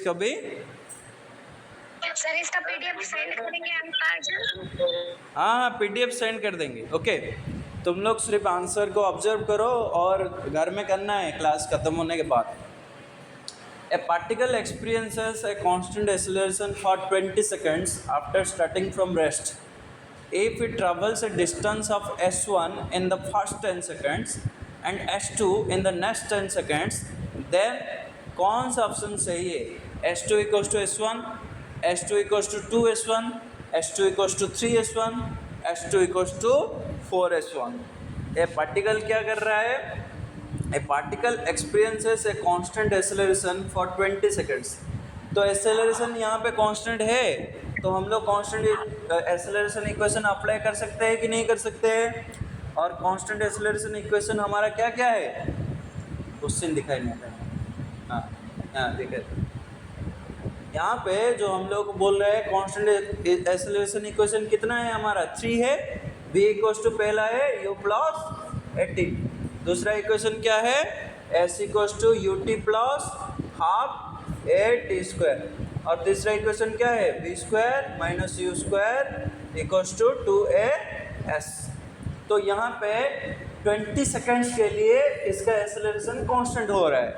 का भी? सर इसका पीडीएफ सेंड करेंगे हम आज? हाँ, पीडीएफ सेंड कर देंगे। ओके, तुम लोग सिर्फ आंसर को ऑब्जर्व करो और घर में करना है क्लास खत्म होने के बाद। A particle experiences a constant acceleration for 20 seconds after starting from rest. If it travels a distance of s1 in the first 10 seconds and s2 in the next 10 seconds, then कौन सा option सही है? s2 equals to s1, s2 equals to 2s1, s2 equals to 3s1, s2 equals to 4s1। ये particle क्या कर रहा है? A particle experiences a constant acceleration for 20 seconds। तो एक्सेलरेशन यहाँ पे कांस्टेंट है, तो हम लोग कांस्टेंट एक्सेलरेशन इक्वेशन अप्लाई कर सकते हैं कि नहीं कर सकते हैं? और कांस्टेंट एक्सेलरेशन इक्वेशन हमारा क्या क्या है? क्वेश्चन दिखाई नहीं आता। हाँ, यहाँ देखे, यहाँ पे जो हम लोग बोल रहे हैं कांस्टेंट एक्सेलरेशन इक्वेशन कितना है हमारा? 3 है। v इक्वल्स टू पहला है u प्लस 18, दूसरा इक्वेशन क्या है? s equals to ut plus half a t square, और तीसरा इक्वेशन क्या है? b square minus u square equals to 2as। तो यहाँ पे 20 सेकेंड्स के लिए इसका एक्सेलरेशन कांस्टेंट हो रहा है।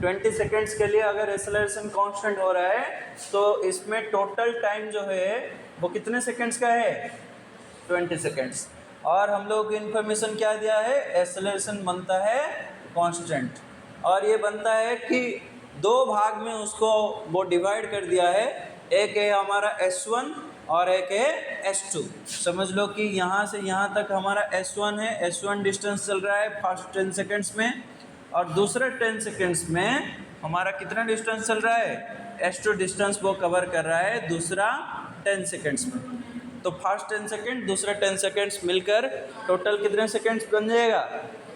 20 सेकेंड्स के लिए अगर एक्सेलरेशन कांस्टेंट हो रहा है तो इसमें टोटल टाइम जो है वो कितने सेकेंड्स का है? 20 सेकेंड्स। और हम लोग इन्फॉर्मेशन क्या दिया है? एक्सेलरेशन बनता है कांस्टेंट, और ये बनता है कि 2 भाग में उसको वो डिवाइड कर दिया है। एक है हमारा s1 और एक है s2। समझ लो कि यहाँ से यहाँ तक हमारा s1 है, s1 डिस्टेंस चल रहा है फर्स्ट 10 सेकेंड्स में, और दूसरा 10 सेकेंड्स में हमारा कितना डिस्टेंस चल रहा है? s2 डिस्टेंस वो कवर कर रहा है दूसरा 10 सेकेंड्स में। तो फर्स्ट 10 सेकेंड दूसरा 10 सेकेंड्स मिलकर टोटल कितने सेकेंड्स बन जाएगा?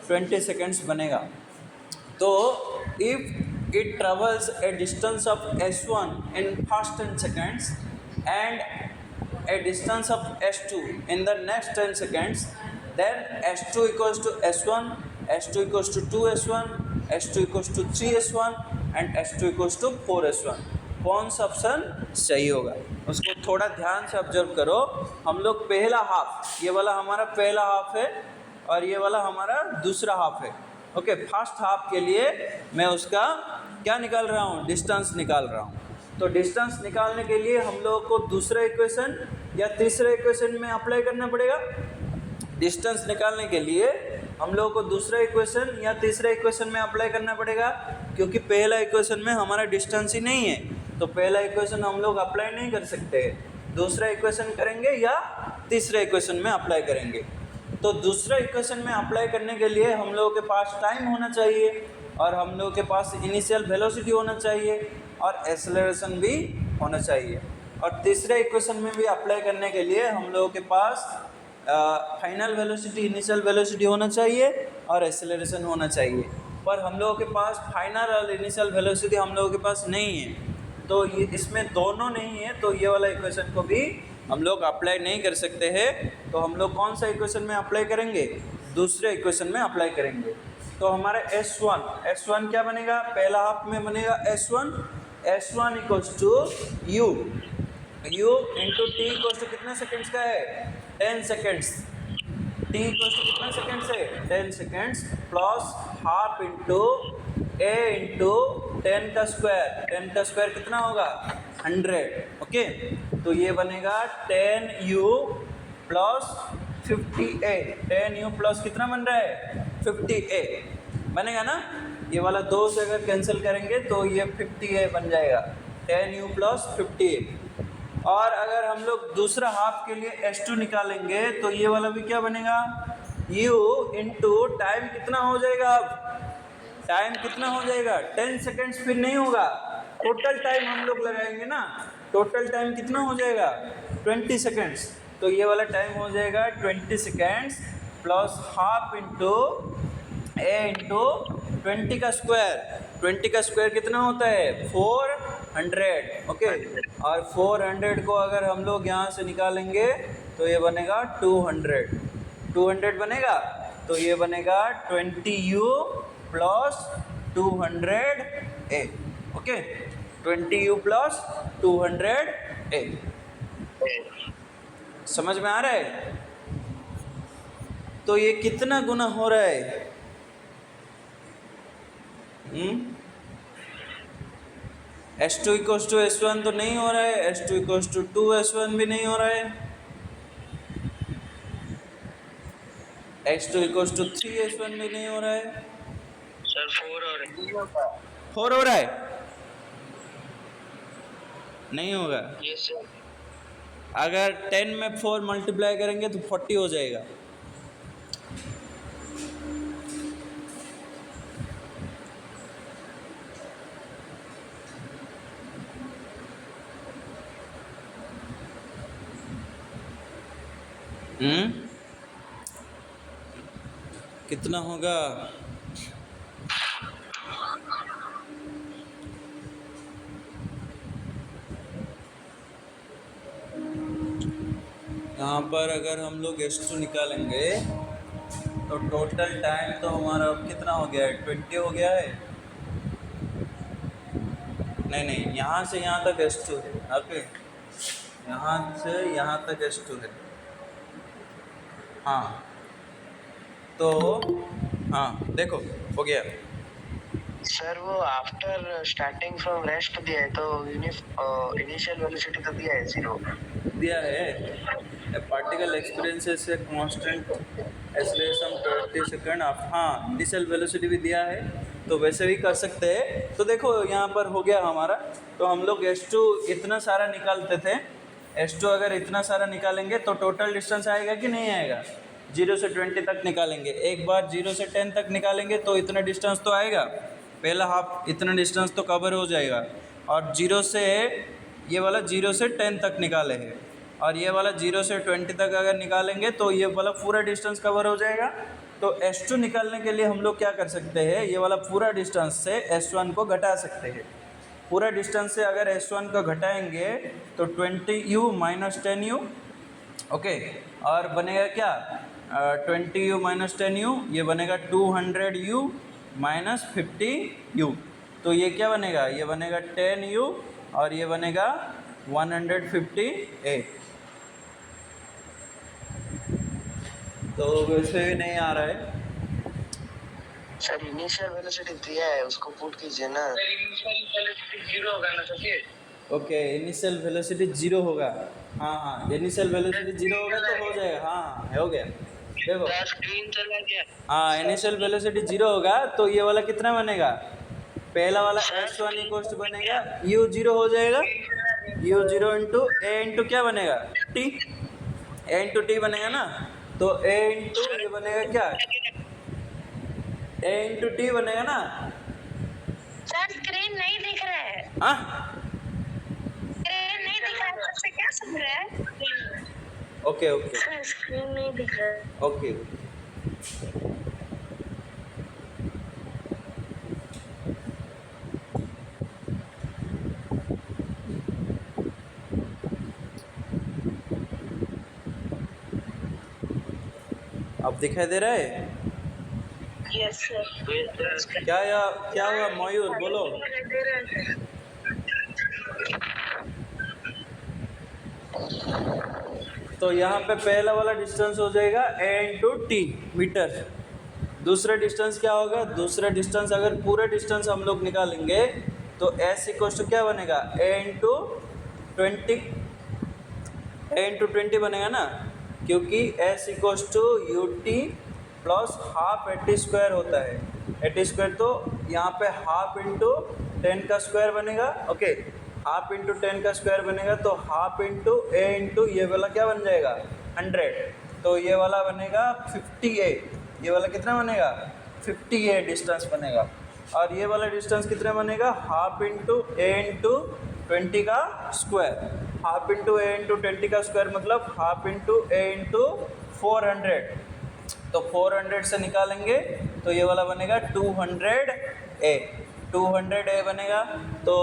20 सेकेंड्स बनेगा। तो if it travels a distance of s1 in first 10 seconds and a distance of s2 in the next 10 seconds, then s2 equals to s1, s2 equals to 2s1, s2 equals to 3s1 and s2 equals to 4s1। कौन सा option सही होगा उसको थोड़ा ध्यान से observe करो। हम लोग पहला हाफ, ये वाला हमारा पहला हाफ है और ये वाला हमारा दूसरा हाफ है। ओके, फर्स्ट हाफ के लिए मैं उसका क्या निकाल रहा हूँ? डिस्टेंस निकाल रहा हूँ। तो डिस्टेंस निकालने के लिए हम लोग को दूसरा इक्वेशन या तीसरा इक्वेशन में अप्लाई करना पड़ेगा। डिस्टेंस निकालने के लिए हम लोग को दूसरा इक्वेशन या तीसरा इक्वेशन में अप्लाई करना पड़ेगा, क्योंकि पहला इक्वेशन में हमारा डिस्टेंस ही नहीं है, तो पहला इक्वेशन हम लोग अप्लाई नहीं कर सकते। दूसरा इक्वेशन करेंगे या तीसरा इक्वेशन में अप्लाई करेंगे। तो दूसरा इक्वेशन में अप्लाई करने के लिए हम लोगों के पास टाइम होना चाहिए, और हम लोगों के पास इनिशियल वेलोसिटी होना चाहिए, और एक्सेलरेशन भी होना चाहिए। और तीसरे इक्वेशन में भी अप्लाई करने के लिए हम लोगों के पास फाइनल वेलोसिटी, इनिशियल वेलोसिटी होना चाहिए और एक्सेलरेशन होना चाहिए, पर हम लोगों के पास फाइनल और इनिशियल वेलोसिटी हम लोगों के पास नहीं है, तो ये इसमें दोनों नहीं है, तो ये वाला इक्वेशन को भी हम लोग अप्लाई नहीं कर सकते हैं। तो हम लोग कौन सा इक्वेशन में अप्लाई करेंगे? दूसरे इक्वेशन में अप्लाई करेंगे। तो हमारा S1 क्या बनेगा? पहला हाफ में बनेगा S1 equals to U into T equals to कितने सेकेंड्स का है? 10 सेकेंड्स। टी इक्वल्स टू कितने सेकेंड्स है? 10 seconds plus half into A into 10 का स्क्वायर। 10 का स्क्वायर कितना होगा? 100। ओके, तो ये बनेगा 10U plus 50A। 10U plus कितना बन रहा है? 50A बनेगा ना। ये वाला 2 से अगर कैंसिल करेंगे तो ये 50A बन जाएगा, 10U प्लस 50A। और अगर हम लोग दूसरा हाफ के लिए S2 निकालेंगे तो ये वाला भी क्या बनेगा? U इंटू टाइम कितना हो जाएगा? अब टाइम कितना हो जाएगा? 10 सेकेंड्स फिर नहीं होगा, टोटल टाइम हम लोग लगाएंगे ना। टोटल टाइम कितना हो जाएगा? 20 सेकेंड्स। तो ये वाला टाइम हो जाएगा 20 seconds plus half into A into 20 का स्क्वायर। 20 का स्क्वायर कितना होता है? 400। ओके, और 400 को अगर हम लोग यहाँ से निकालेंगे तो ये बनेगा 200 बनेगा। तो ये बनेगा 20U plus 200A। Okay, 20U plus 200A। समझ में आ रहा है? तो ये कितना गुना हो रहा है? S2 इक्वल्स टू S1 तो नहीं हो रहा है, S2 इक्वल्स टू 2S1 भी नहीं हो रहा है, X2 इक्वल्स टू 3S1 भी नहीं हो रहा है सर। 4 हो रहा है? नहीं होगा। Yes sir. अगर 10 में 4 मल्टीप्लाई करेंगे तो 40 हो जाएगा। कितना होगा? यहाँ पर अगर हम लोग S2 निकालेंगे तो टोटल टाइम तो हमारा अब कितना हो गया है? 20 हो गया है। नहीं, यहाँ से यहाँ तक S2 है। ओके, यहाँ से यहाँ तक S2 है। हाँ, तो हाँ देखो हो गया सर। वो आफ्टर स्टार्टिंग फ्रॉम रेस्ट दिया है, तो इनिशियल वेलोसिटी तो दिया है 0 दिया है। पार्टिकल एक्सपीरियंसेस से कांस्टेंट एक्सेलरेशन 30 सेकंड। हाँ, इनिशियल वेलोसिटी भी दिया है, तो वैसे भी कर सकते हैं। तो देखो यहाँ पर हो गया हमारा। तो हम लोग S2 इतना सारा निकालते थे, S2 अगर इतना सारा निकालेंगे तो टोटल डिस्टेंस आएगा कि नहीं आएगा? 0 से 20 तक निकालेंगे। एक बार 0 से 10 तक निकालेंगे तो इतना डिस्टेंस तो आएगा, पहला हाफ इतना डिस्टेंस तो कवर हो जाएगा। और 0 से ये वाला 0 से 10 तक निकाले हैं, और ये वाला 0 से 20 तक अगर निकालेंगे तो ये वाला पूरा डिस्टेंस कवर हो जाएगा। तो S2 निकालने के लिए हम लोग क्या कर सकते हैं? ये वाला पूरा डिस्टेंस से S1 को घटा सकते हैं। पूरा डिस्टेंस से अगर S1 को घटाएंगे तो 20U माइनस 10U। ओके, और बनेगा क्या? 20U माइनस 10U, ये बनेगा 200U माइनस 50U। तो ये क्या बनेगा? ये बनेगा 10U और ये बनेगा 150A। तो वैसे भी नहीं आ रहा है सर। इनिशियल वेलोसिटी दिया है, उसको पुट कीजिए ना। इनिशियल वेलोसिटी 0 होगा ना सर? ओके, इनिशियल वेलोसिटी 0 होगा। हाँ, इनिशियल वेलोसिटी 0 होगा तो हो जाएगा। हाँ, हो गया। देखो स्क्रीन चला गया। हाँ, इनिशियल वेलोसिटी 0 होगा तो ये वाला कितना बनेगा? पहला वाला S1 इक्वल टू बनेगा U 0 हो जाएगा। U 0 इंटू A इंटू क्या बनेगा? T। A इंटू T बनेगा ना। तो A इंटू ये बनेगा क्या? A इंटू T बनेगा ना। सर स्क्रीन नहीं दिख रहा है। हाँ, स्क्रीन नहीं दिख रहा है, आपसे क्या सुन रहे हैं? ओके ओके सर स्क्रीन नहीं दिख रहा है। ओके। अब दिखाई दे रहा है यस सर। क्या हुआ मयूर बोलो। दे रहा है सर। तो यहाँ पे पहला वाला डिस्टेंस हो जाएगा a इंटू टी मीटर। दूसरा डिस्टेंस क्या होगा, दूसरा डिस्टेंस अगर पूरे डिस्टेंस हम लोग निकालेंगे तो s इक्वल्स टू क्या बनेगा, a इंटू 20 बनेगा ना, क्योंकि s equals to U T plus half A T square होता है। एटी स्क्वायर तो यहाँ पे हाफ इंटू 10 का स्क्वायर बनेगा। ओके, हाफ इंटू 10 का स्क्वायर बनेगा तो हाफ इंटू ए इंटू ये वाला क्या बन जाएगा 100, तो ये वाला बनेगा 50a। ये वाला कितना बनेगा 50a डिस्टेंस बनेगा। और ये वाला डिस्टेंस कितना बनेगा, हाफ इंटू ए इंटू 20 का square. Half into A into 20 का स्क्वायर मतलब हाफ इंटू ए इंटू 400। तो 400 से निकालेंगे तो ये वाला बनेगा 200a। 200a बनेगा तो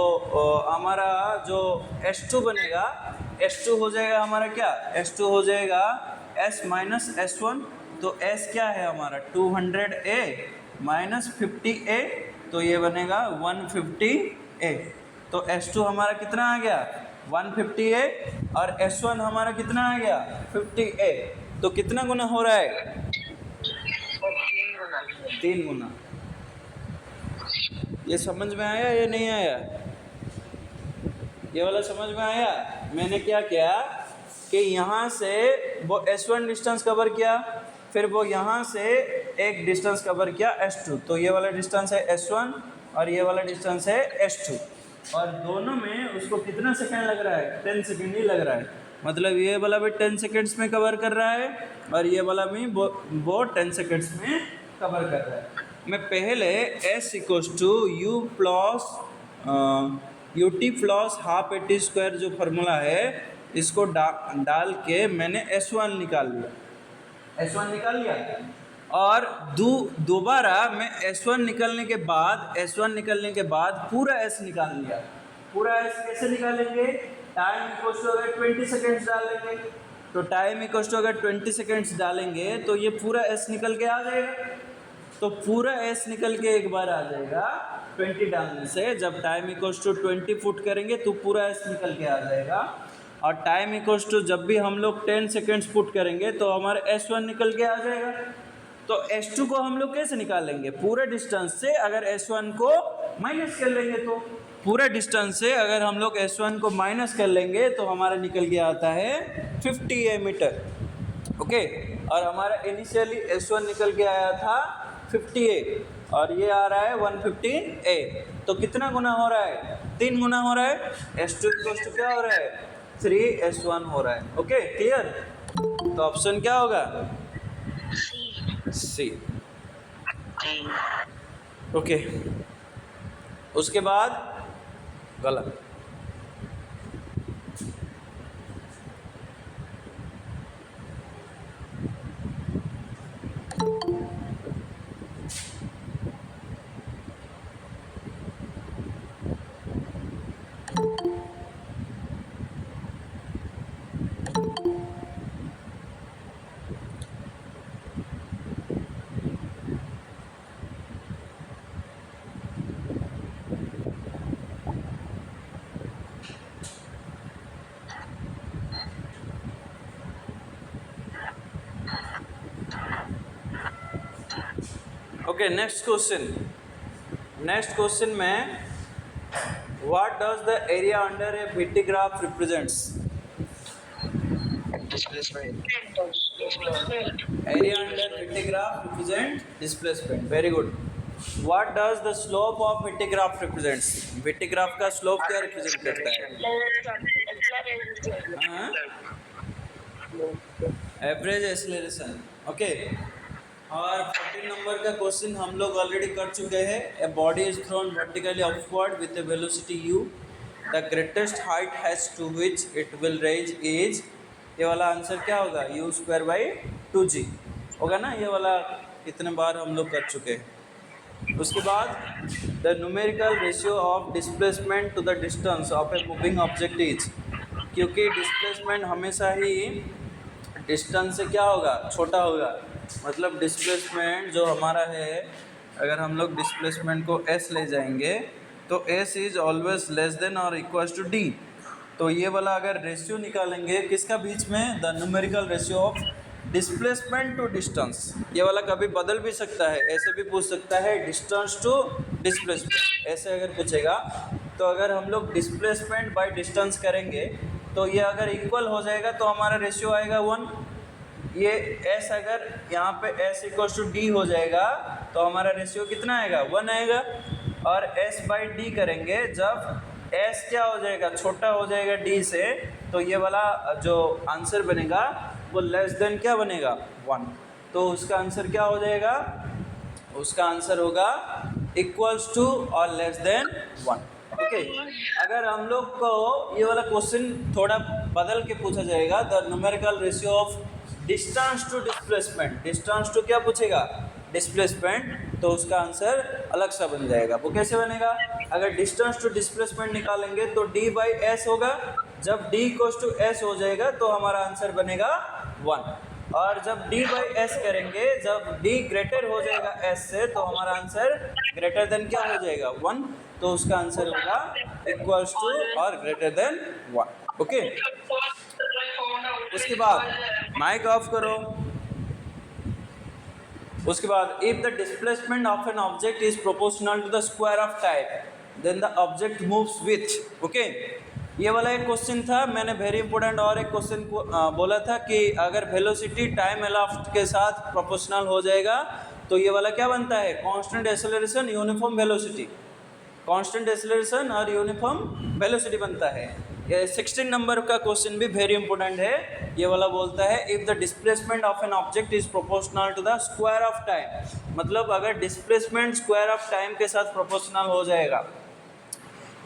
हमारा जो S2 बनेगा, S2 हो जाएगा हमारा क्या, S2 हो जाएगा S माइनस S1। तो S क्या है हमारा 200a माइनस 50a, तो ये बनेगा 150a। तो S2 हमारा कितना आ गया 150a और S1 हमारा कितना आ गया 50a। तो कितना गुना हो रहा है 3 गुना। ये समझ में आया या नहीं आया, ये वाला समझ में आया। मैंने क्या किया कि यहाँ से वो S1 डिस्टेंस कवर किया, फिर वो यहाँ से एक डिस्टेंस कवर किया S2। तो ये वाला डिस्टेंस है S1 और ये वाला डिस्टेंस है S2, और दोनों में उसको कितना सेकंड लग रहा है 10 सेकंड ही लग रहा है। मतलब ये वाला भी 10 सेकंड्स में कवर कर रहा है और ये वाला भी वो 10 सेकंड्स में कवर कर रहा है। मैं पहले S equals to you plus U T plus half A T square जो फार्मूला है इसको डाल के मैंने S1 निकाल लिया, S1 निकाल लिया। और दोबारा मैं S1 निकालने के बाद पूरा S निकाल लिया। पूरा S कैसे निकालेंगे, टाइम इक्वल्स टू अगर 20 सेकेंड्स डालेंगे तो टाइम इक्वल्स टू अगर 20 सेकेंड्स डालेंगे तो ये पूरा S निकल के आ जाएगा। तो पूरा S निकल के एक बार आ जाएगा 20 डालने से। जब टाइम इक्वल्स टू 20 फुट करेंगे तो पूरा S निकल के आ जाएगा। और टाइम इक्वल्स टू जब भी हम लोग 10 सेकेंड्स पुट करेंगे तो हमारा S1 निकल के आ जाएगा। तो S2 को हम लोग कैसे निकालेंगे, पूरे डिस्टेंस से अगर S1 को माइनस कर लेंगे, तो पूरे डिस्टेंस से अगर हम लोग S1 को माइनस कर लेंगे तो हमारा निकल के आता है 50a मीटर। ओके, और हमारा इनिशियली S1 निकल के आया था 50a और ये आ रहा है 150a। तो कितना गुना हो रहा है 3 गुना हो रहा है। S2 इक्वल्स टू क्या हो रहा है 3S1 हो रहा है। Okay clear. तो ऑप्शन क्या होगा सी। ओके, उसके बाद गलत। ओके, नेक्स्ट क्वेश्चन में what does the area under A VT graph represents. Displacement. Area under VT graph represent displacement. Very good. What does the slope of VT graph represents. VT graph का slope क्या represent करता है, average acceleration. Okay, और 14 number का question हम लोग already कर चुके हैं। A body is thrown vertically upward with a velocity u, the greatest height has to which it will rise is ये वाला आंसर क्या होगा, u²/2g होगा ना। ये वाला कितने बार हम लोग कर चुके हैं। उसके बाद the numerical ratio of displacement to the distance of a moving object is, क्योंकि डिस्प्लेसमेंट हमेशा ही डिस्टेंस से क्या होगा, छोटा होगा। मतलब डिस्प्लेसमेंट जो हमारा है, अगर हम लोग डिस्प्लेसमेंट को s ले जाएंगे तो s is always less than और इक्वल टू d। तो ये वाला अगर रेशियो निकालेंगे किसका बीच में, the numerical ratio of displacement to distance. ये वाला कभी बदल भी सकता है, ऐसे भी पूछ सकता है डिस्टेंस टू डिस्प्लेसमेंट, ऐसे अगर पूछेगा। तो अगर हम लोग डिस्प्लेसमेंट बाय डिस्टेंस करेंगे तो ये अगर इक्वल हो जाएगा तो हमारा रेशियो आएगा 1। ये s अगर यहाँ पे s इक्वल टू d हो जाएगा तो हमारा रेशियो कितना आएगा, 1 आएगा। और s/d करेंगे जब s क्या हो जाएगा, छोटा हो जाएगा d से, तो ये वाला जो आंसर बनेगा वो लेस देन क्या बनेगा, 1। तो उसका आंसर क्या हो जाएगा, उसका आंसर होगा इक्वल्स टू और लेस देन 1। ओके, अगर हम लोग को ये वाला क्वेश्चन थोड़ा बदल के पूछा जाएगा, the numerical ratio of distance to displacement, distance to क्या पूछेगा, डिस्प्लेसमेंट, तो उसका आंसर अलग सा बन जाएगा। वो कैसे बनेगा, अगर डिस्टेंस टू डिस्प्लेसमेंट निकालेंगे तो d/s होगा। जब d इक्वल्स टू s हो जाएगा तो हमारा आंसर बनेगा 1। और जब d/s करेंगे, जब d ग्रेटर हो जाएगा s से, तो हमारा आंसर ग्रेटर देन क्या हो जाएगा, 1। तो उसका आंसर होगा इक्वल्स टू और ग्रेटर देन 1। ओके, उसके बाद माइक ऑफ करो। उसके बाद if the displacement of an object is proportional to the square of time then the object moves with. Okay, ये वाला एक क्वेश्चन था, मैंने वेरी इंपॉर्टेंट और एक क्वेश्चन बोला था कि अगर वेलोसिटी टाइम एलॉप्ट के साथ प्रोपोर्शनल हो जाएगा तो ये वाला क्या बनता है, constant acceleration uniform velocity, constant acceleration और यूनिफॉर्म वेलोसिटी बनता है। ये 16 नंबर का क्वेश्चन भी वेरी इंपॉर्टेंट है। ये वाला बोलता है if the displacement of an object is proportional to the square of time, मतलब अगर डिस्प्लेसमेंट स्क्वायर ऑफ टाइम के साथ प्रोपोर्शनल हो जाएगा,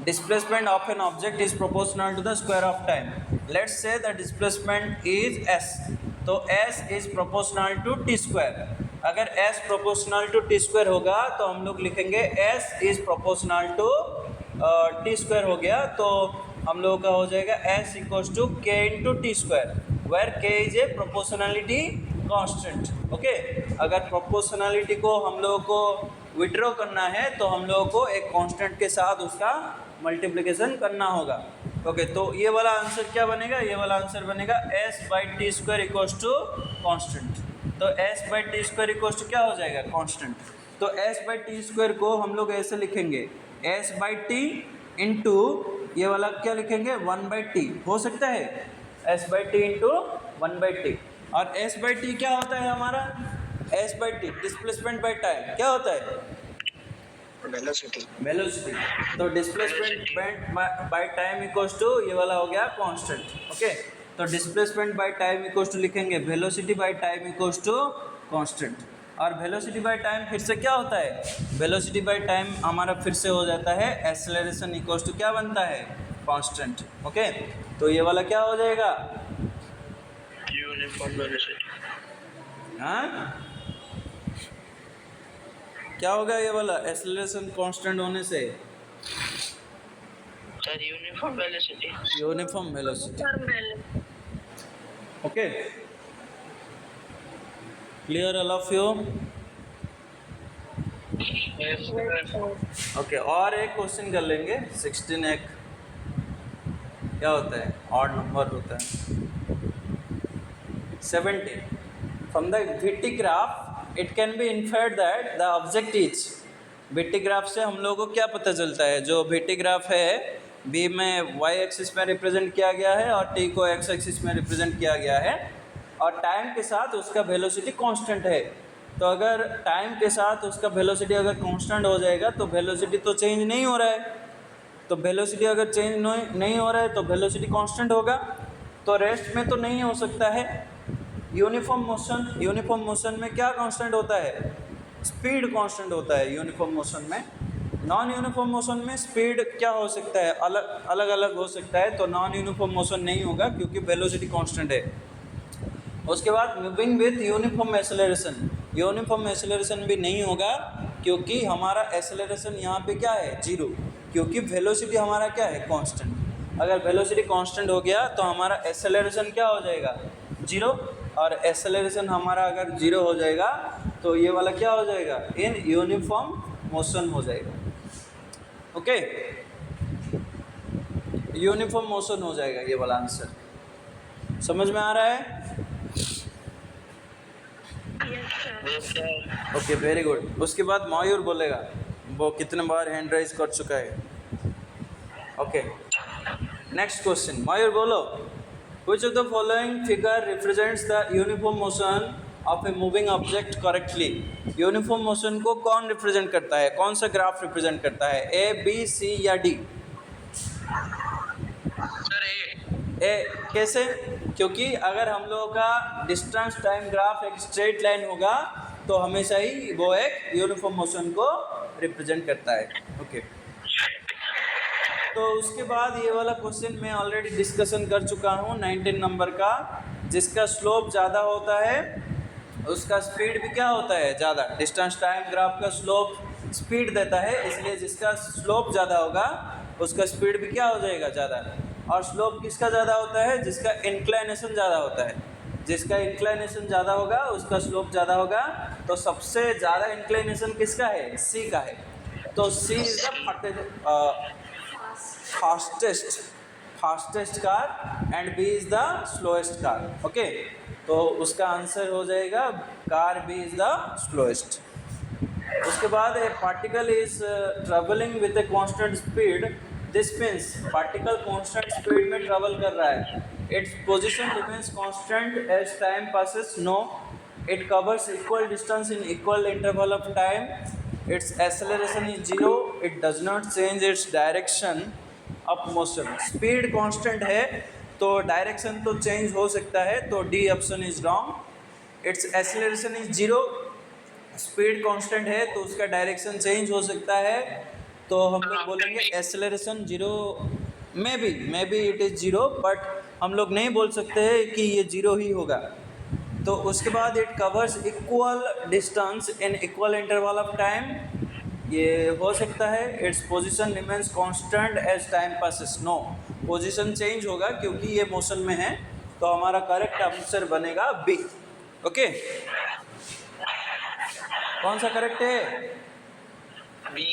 displacement of an object is proportional to the square of time. Let's say the displacement is s, तो s is proportional to t square। अगर s proportional to t square होगा तो हम लोग लिखेंगे s is proportional to t square हो गया, तो हम लोगों का हो जाएगा s equals to k into t square, where k is a proportionality constant। Okay, अगर proportionality को हम लोगों को विड्रॉ करना है तो हम लोगों को एक कांस्टेंट के साथ उसका मल्टीप्लिकेशन करना होगा। ओके, तो ये वाला आंसर क्या बनेगा, ये वाला आंसर बनेगा s/t² इक्वल्स टू कांस्टेंट। तो s/t² इक्वल्स टू क्या हो जाएगा, कांस्टेंट। तो s/t² को हम लोग ऐसे लिखेंगे s/t इंटू ये वाला क्या लिखेंगे 1/t, हो सकता है s/t इंटू 1/t। और s/t क्या होता है हमारा, s/t डिस्प्लेसमेंट बाय टाइम क्या होता है, वेलोसिटी। वेलोसिटी। तो displacement by time equals to ये वाला हो गया कांस्टेंट। ओके, तो displacement by time equals to लिखेंगे velocity by time equals to constant. और वेलोसिटी बाय टाइम फिर से क्या होता है, वेलोसिटी बाय टाइम हमारा फिर से हो जाता है एक्सेलरेशन इक्वल्स टू क्या बनता है, कांस्टेंट। ओके, तो ये वाला क्या हो जाएगा, यूनिफॉर्म वेलोसिटी। हाँ क्या होगा ये वाला एक्सेलरेशन कांस्टेंट होने से, sir uniform velocity. Uniform velocity. Okay, clear all of you. Okay, और एक क्वेश्चन कर लेंगे। 16 एक क्या होता है, ऑड नंबर होता है। 17 from the VT graph it can be inferred that the object is. VT graph से हम लोगों को क्या पता चलता है, जो VT ग्राफ है B में y एक्सिस में रिप्रेजेंट किया गया है और T को x एक्सिस में रिप्रेजेंट किया गया है, और टाइम के साथ उसका वेलोसिटी कांस्टेंट है। तो अगर टाइम के साथ उसका वेलोसिटी अगर कांस्टेंट हो जाएगा तो वेलोसिटी तो चेंज नहीं हो रहा है, तो वेलोसिटी अगर चेंज नहीं हो रहा है तो वेलोसिटी कांस्टेंट होगा। तो रेस्ट में तो नहीं हो सकता है। यूनिफॉर्म मोशन में क्या कांस्टेंट होता है, स्पीड कांस्टेंट होता है यूनिफॉर्म मोशन में। नॉन यूनिफॉर्म मोशन में स्पीड क्या हो सकता है, अलग अलग हो सकता है, तो नॉन यूनिफॉर्म मोशन नहीं होगा क्योंकि वेलोसिटी कांस्टेंट है। उसके बाद moving with uniform acceleration, uniform acceleration भी नहीं होगा क्योंकि हमारा एक्सेलरेशन यहाँ पे क्या है, जीरो, क्योंकि वेलोसिटी हमारा क्या है, कांस्टेंट। अगर वेलोसिटी कांस्टेंट हो गया तो हमारा एक्सेलरेशन क्या हो जाएगा, जीरो, और एक्सेलरेशन हमारा अगर जीरो हो जाएगा तो ये वाला क्या हो जाएगा, इन यूनिफॉर्म मोशन हो जाएगा। ओके, यूनिफॉर्म मोशन हो जाएगा ये वाला आंसर। समझ में आ रहा है? Yes, sir. Okay, very good. उसके बाद मयूर बोलेगा, वो कितने बार हैंड राइज कर चुका है। ओके, नेक्स्ट क्वेश्चन, मयूर बोलो। Which of the following figure represents the uniform motion of a moving object correctly? Uniform motion को कौन रिप्रेजेंट करता है, कौन सा ग्राफ रिप्रेजेंट करता है, ए, बी, सी या डी? सर ए। कैसे? क्योंकि अगर हम लोगों का डिस्टेंस टाइम ग्राफ एक स्ट्रेट लाइन होगा तो हमेशा ही वो एक यूनिफॉर्म मोशन को रिप्रेजेंट करता है। ओके, तो उसके बाद ये वाला क्वेश्चन मैं ऑलरेडी डिस्कशन कर चुका हूँ 19 नंबर का। जिसका स्लोप ज़्यादा होता है उसका स्पीड भी क्या होता है, ज़्यादा। डिस्टेंस टाइम ग्राफ का स्लोप स्पीड देता है, इसलिए जिसका स्लोप ज़्यादा होगा उसका स्पीड भी क्या हो जाएगा, ज़्यादा। और स्लोप किसका ज़्यादा होता है, जिसका इंक्लाइनेशन ज़्यादा होता है। जिसका इंक्लाइनेशन ज़्यादा होगा उसका स्लोप ज़्यादा होगा। तो सबसे ज़्यादा इंक्लाइनेशन किसका है, सी का है। तो C is the fastest car and B is the slowest car. Okay, तो उसका आंसर हो जाएगा car B is the slowest. उसके बाद a particle is travelling with a constant speed, this means particle constant speed में travel कर रहा है। Its position remains constant as time passes, no. It covers equal distance in equal interval of time, its acceleration is zero, it does not change its direction of motion. Speed constant है तो direction तो change हो सकता है, तो D option is wrong. It's acceleration is zero, speed constant है तो उसका डायरेक्शन चेंज हो सकता है, तो हम लोग बोलेंगे acceleration zero. May be it is zero, but हम लोग नहीं बोल सकते हैं कि ये जीरो ही होगा। तो उसके बाद it covers equal distance in equal interval of time, ये हो सकता है। Its position remains constant as time passes, no. Position change होगा क्योंकि ये मोशन में है, तो हमारा करेक्ट आंसर बनेगा बी। ओके, कौन सा करेक्ट है, बी।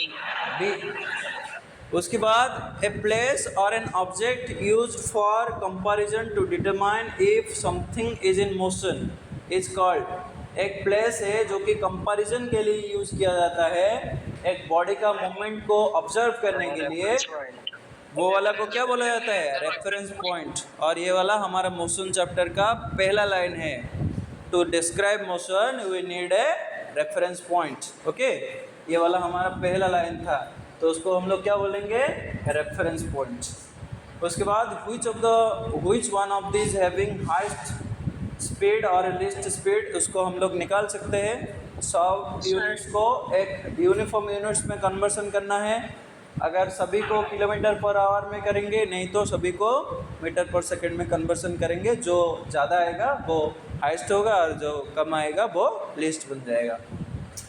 उसके बाद ए प्लेस और an object used for comparison to determine if something is in motion is called. एक प्लेस है जो कि कंपैरिजन के लिए यूज़ किया जाता है, एक बॉडी का मूवमेंट को ऑब्जर्व करने के लिए, वो वाला को क्या बोला जाता है, रेफरेंस पॉइंट। और ये वाला हमारा मोशन चैप्टर का पहला लाइन है, to describe motion we need a reference point. Okay, ये वाला हमारा पहला लाइन था, तो उसको हम लोग क्या बोलेंगे, रेफरेंस पॉइंट। उसके बाद which one of this having highest speed और लीस्ट स्पीड, उसको हम लोग निकाल सकते हैं। 100 यूनिट्स को एक यूनिफॉर्म यूनिट्स में कन्वर्सन करना है। अगर सभी को किलोमीटर पर आवर में करेंगे, नहीं तो सभी को मीटर पर सेकंड में कन्वर्सन करेंगे। जो ज़्यादा आएगा वो हाईएस्ट होगा और जो कम आएगा वो लीस्ट बन जाएगा।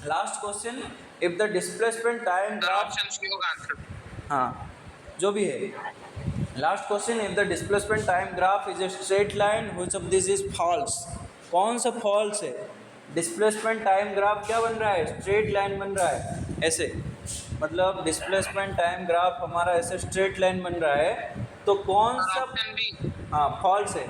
Last question, if the displacement time graph, हाँ जो भी है, last question, if the displacement time graph is a straight line which of this is false. कौन सा फॉल्स है, डिस्प्लेसमेंट टाइम ग्राफ क्या बन रहा है, स्ट्रेट लाइन बन रहा है ऐसे, मतलब डिस्प्लेसमेंट टाइम ग्राफ हमारा ऐसे स्ट्रेट लाइन बन रहा है, तो कौन सा, हाँ फॉल्स है।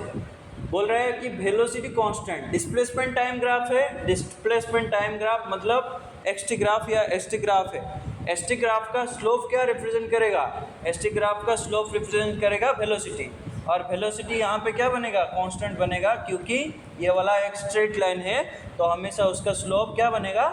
बोल रहे हैं कि velocity constant, displacement time graph है, डिस्प्लेसमेंट टाइम ग्राफ मतलब एक्सटी ग्राफ या एसटी ग्राफ है। एसटी ग्राफ का स्लोप क्या रिप्रेजेंट करेगा, एसटी ग्राफ का स्लोप रिप्रेजेंट करेगा वेलोसिटी, और वेलोसिटी यहाँ पे क्या बनेगा, कांस्टेंट बनेगा, क्योंकि ये वाला एक स्ट्रेट लाइन है तो हमेशा उसका स्लोप क्या बनेगा,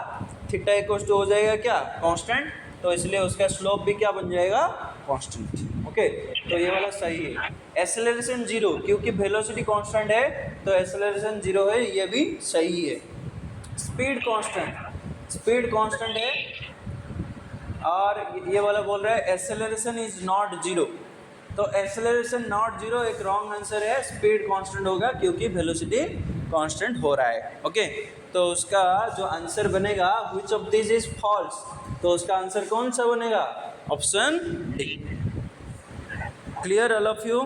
थीटा इक्वल टू हो जाएगा क्या, कांस्टेंट, तो इसलिए उसका स्लोप भी क्या बन जाएगा, कांस्टेंट। ओके, तो ये वाला सही है। एक्सेलरेशन जीरो, क्योंकि वेलोसिटी कांस्टेंट है तो एक्सेलरेशन जीरो है, ये भी सही है। स्पीड कांस्टेंट, स्पीड कांस्टेंट है और ये वाला बोल रहा है एक्सेलरेशन इज नॉट जीरो। तो एक्सेलरेशन नॉट जीरो एक रॉन्ग आंसर है, स्पीड कांस्टेंट होगा क्योंकि वेलोसिटी कांस्टेंट हो रहा है। ओके, तो उसका जो आंसर बनेगा which of this is false, तो उसका आंसर कौन सा बनेगा? Option D. Clear all of you?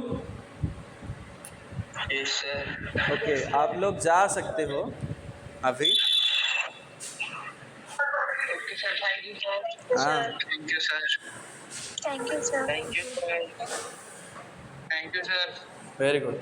Yes sir. Okay, आप लोग जा सकते हो अभी। Okay sir, thank you sir. हाँ, thank you sir. Thank you sir. Thank you sir. Thank you sir. Very good.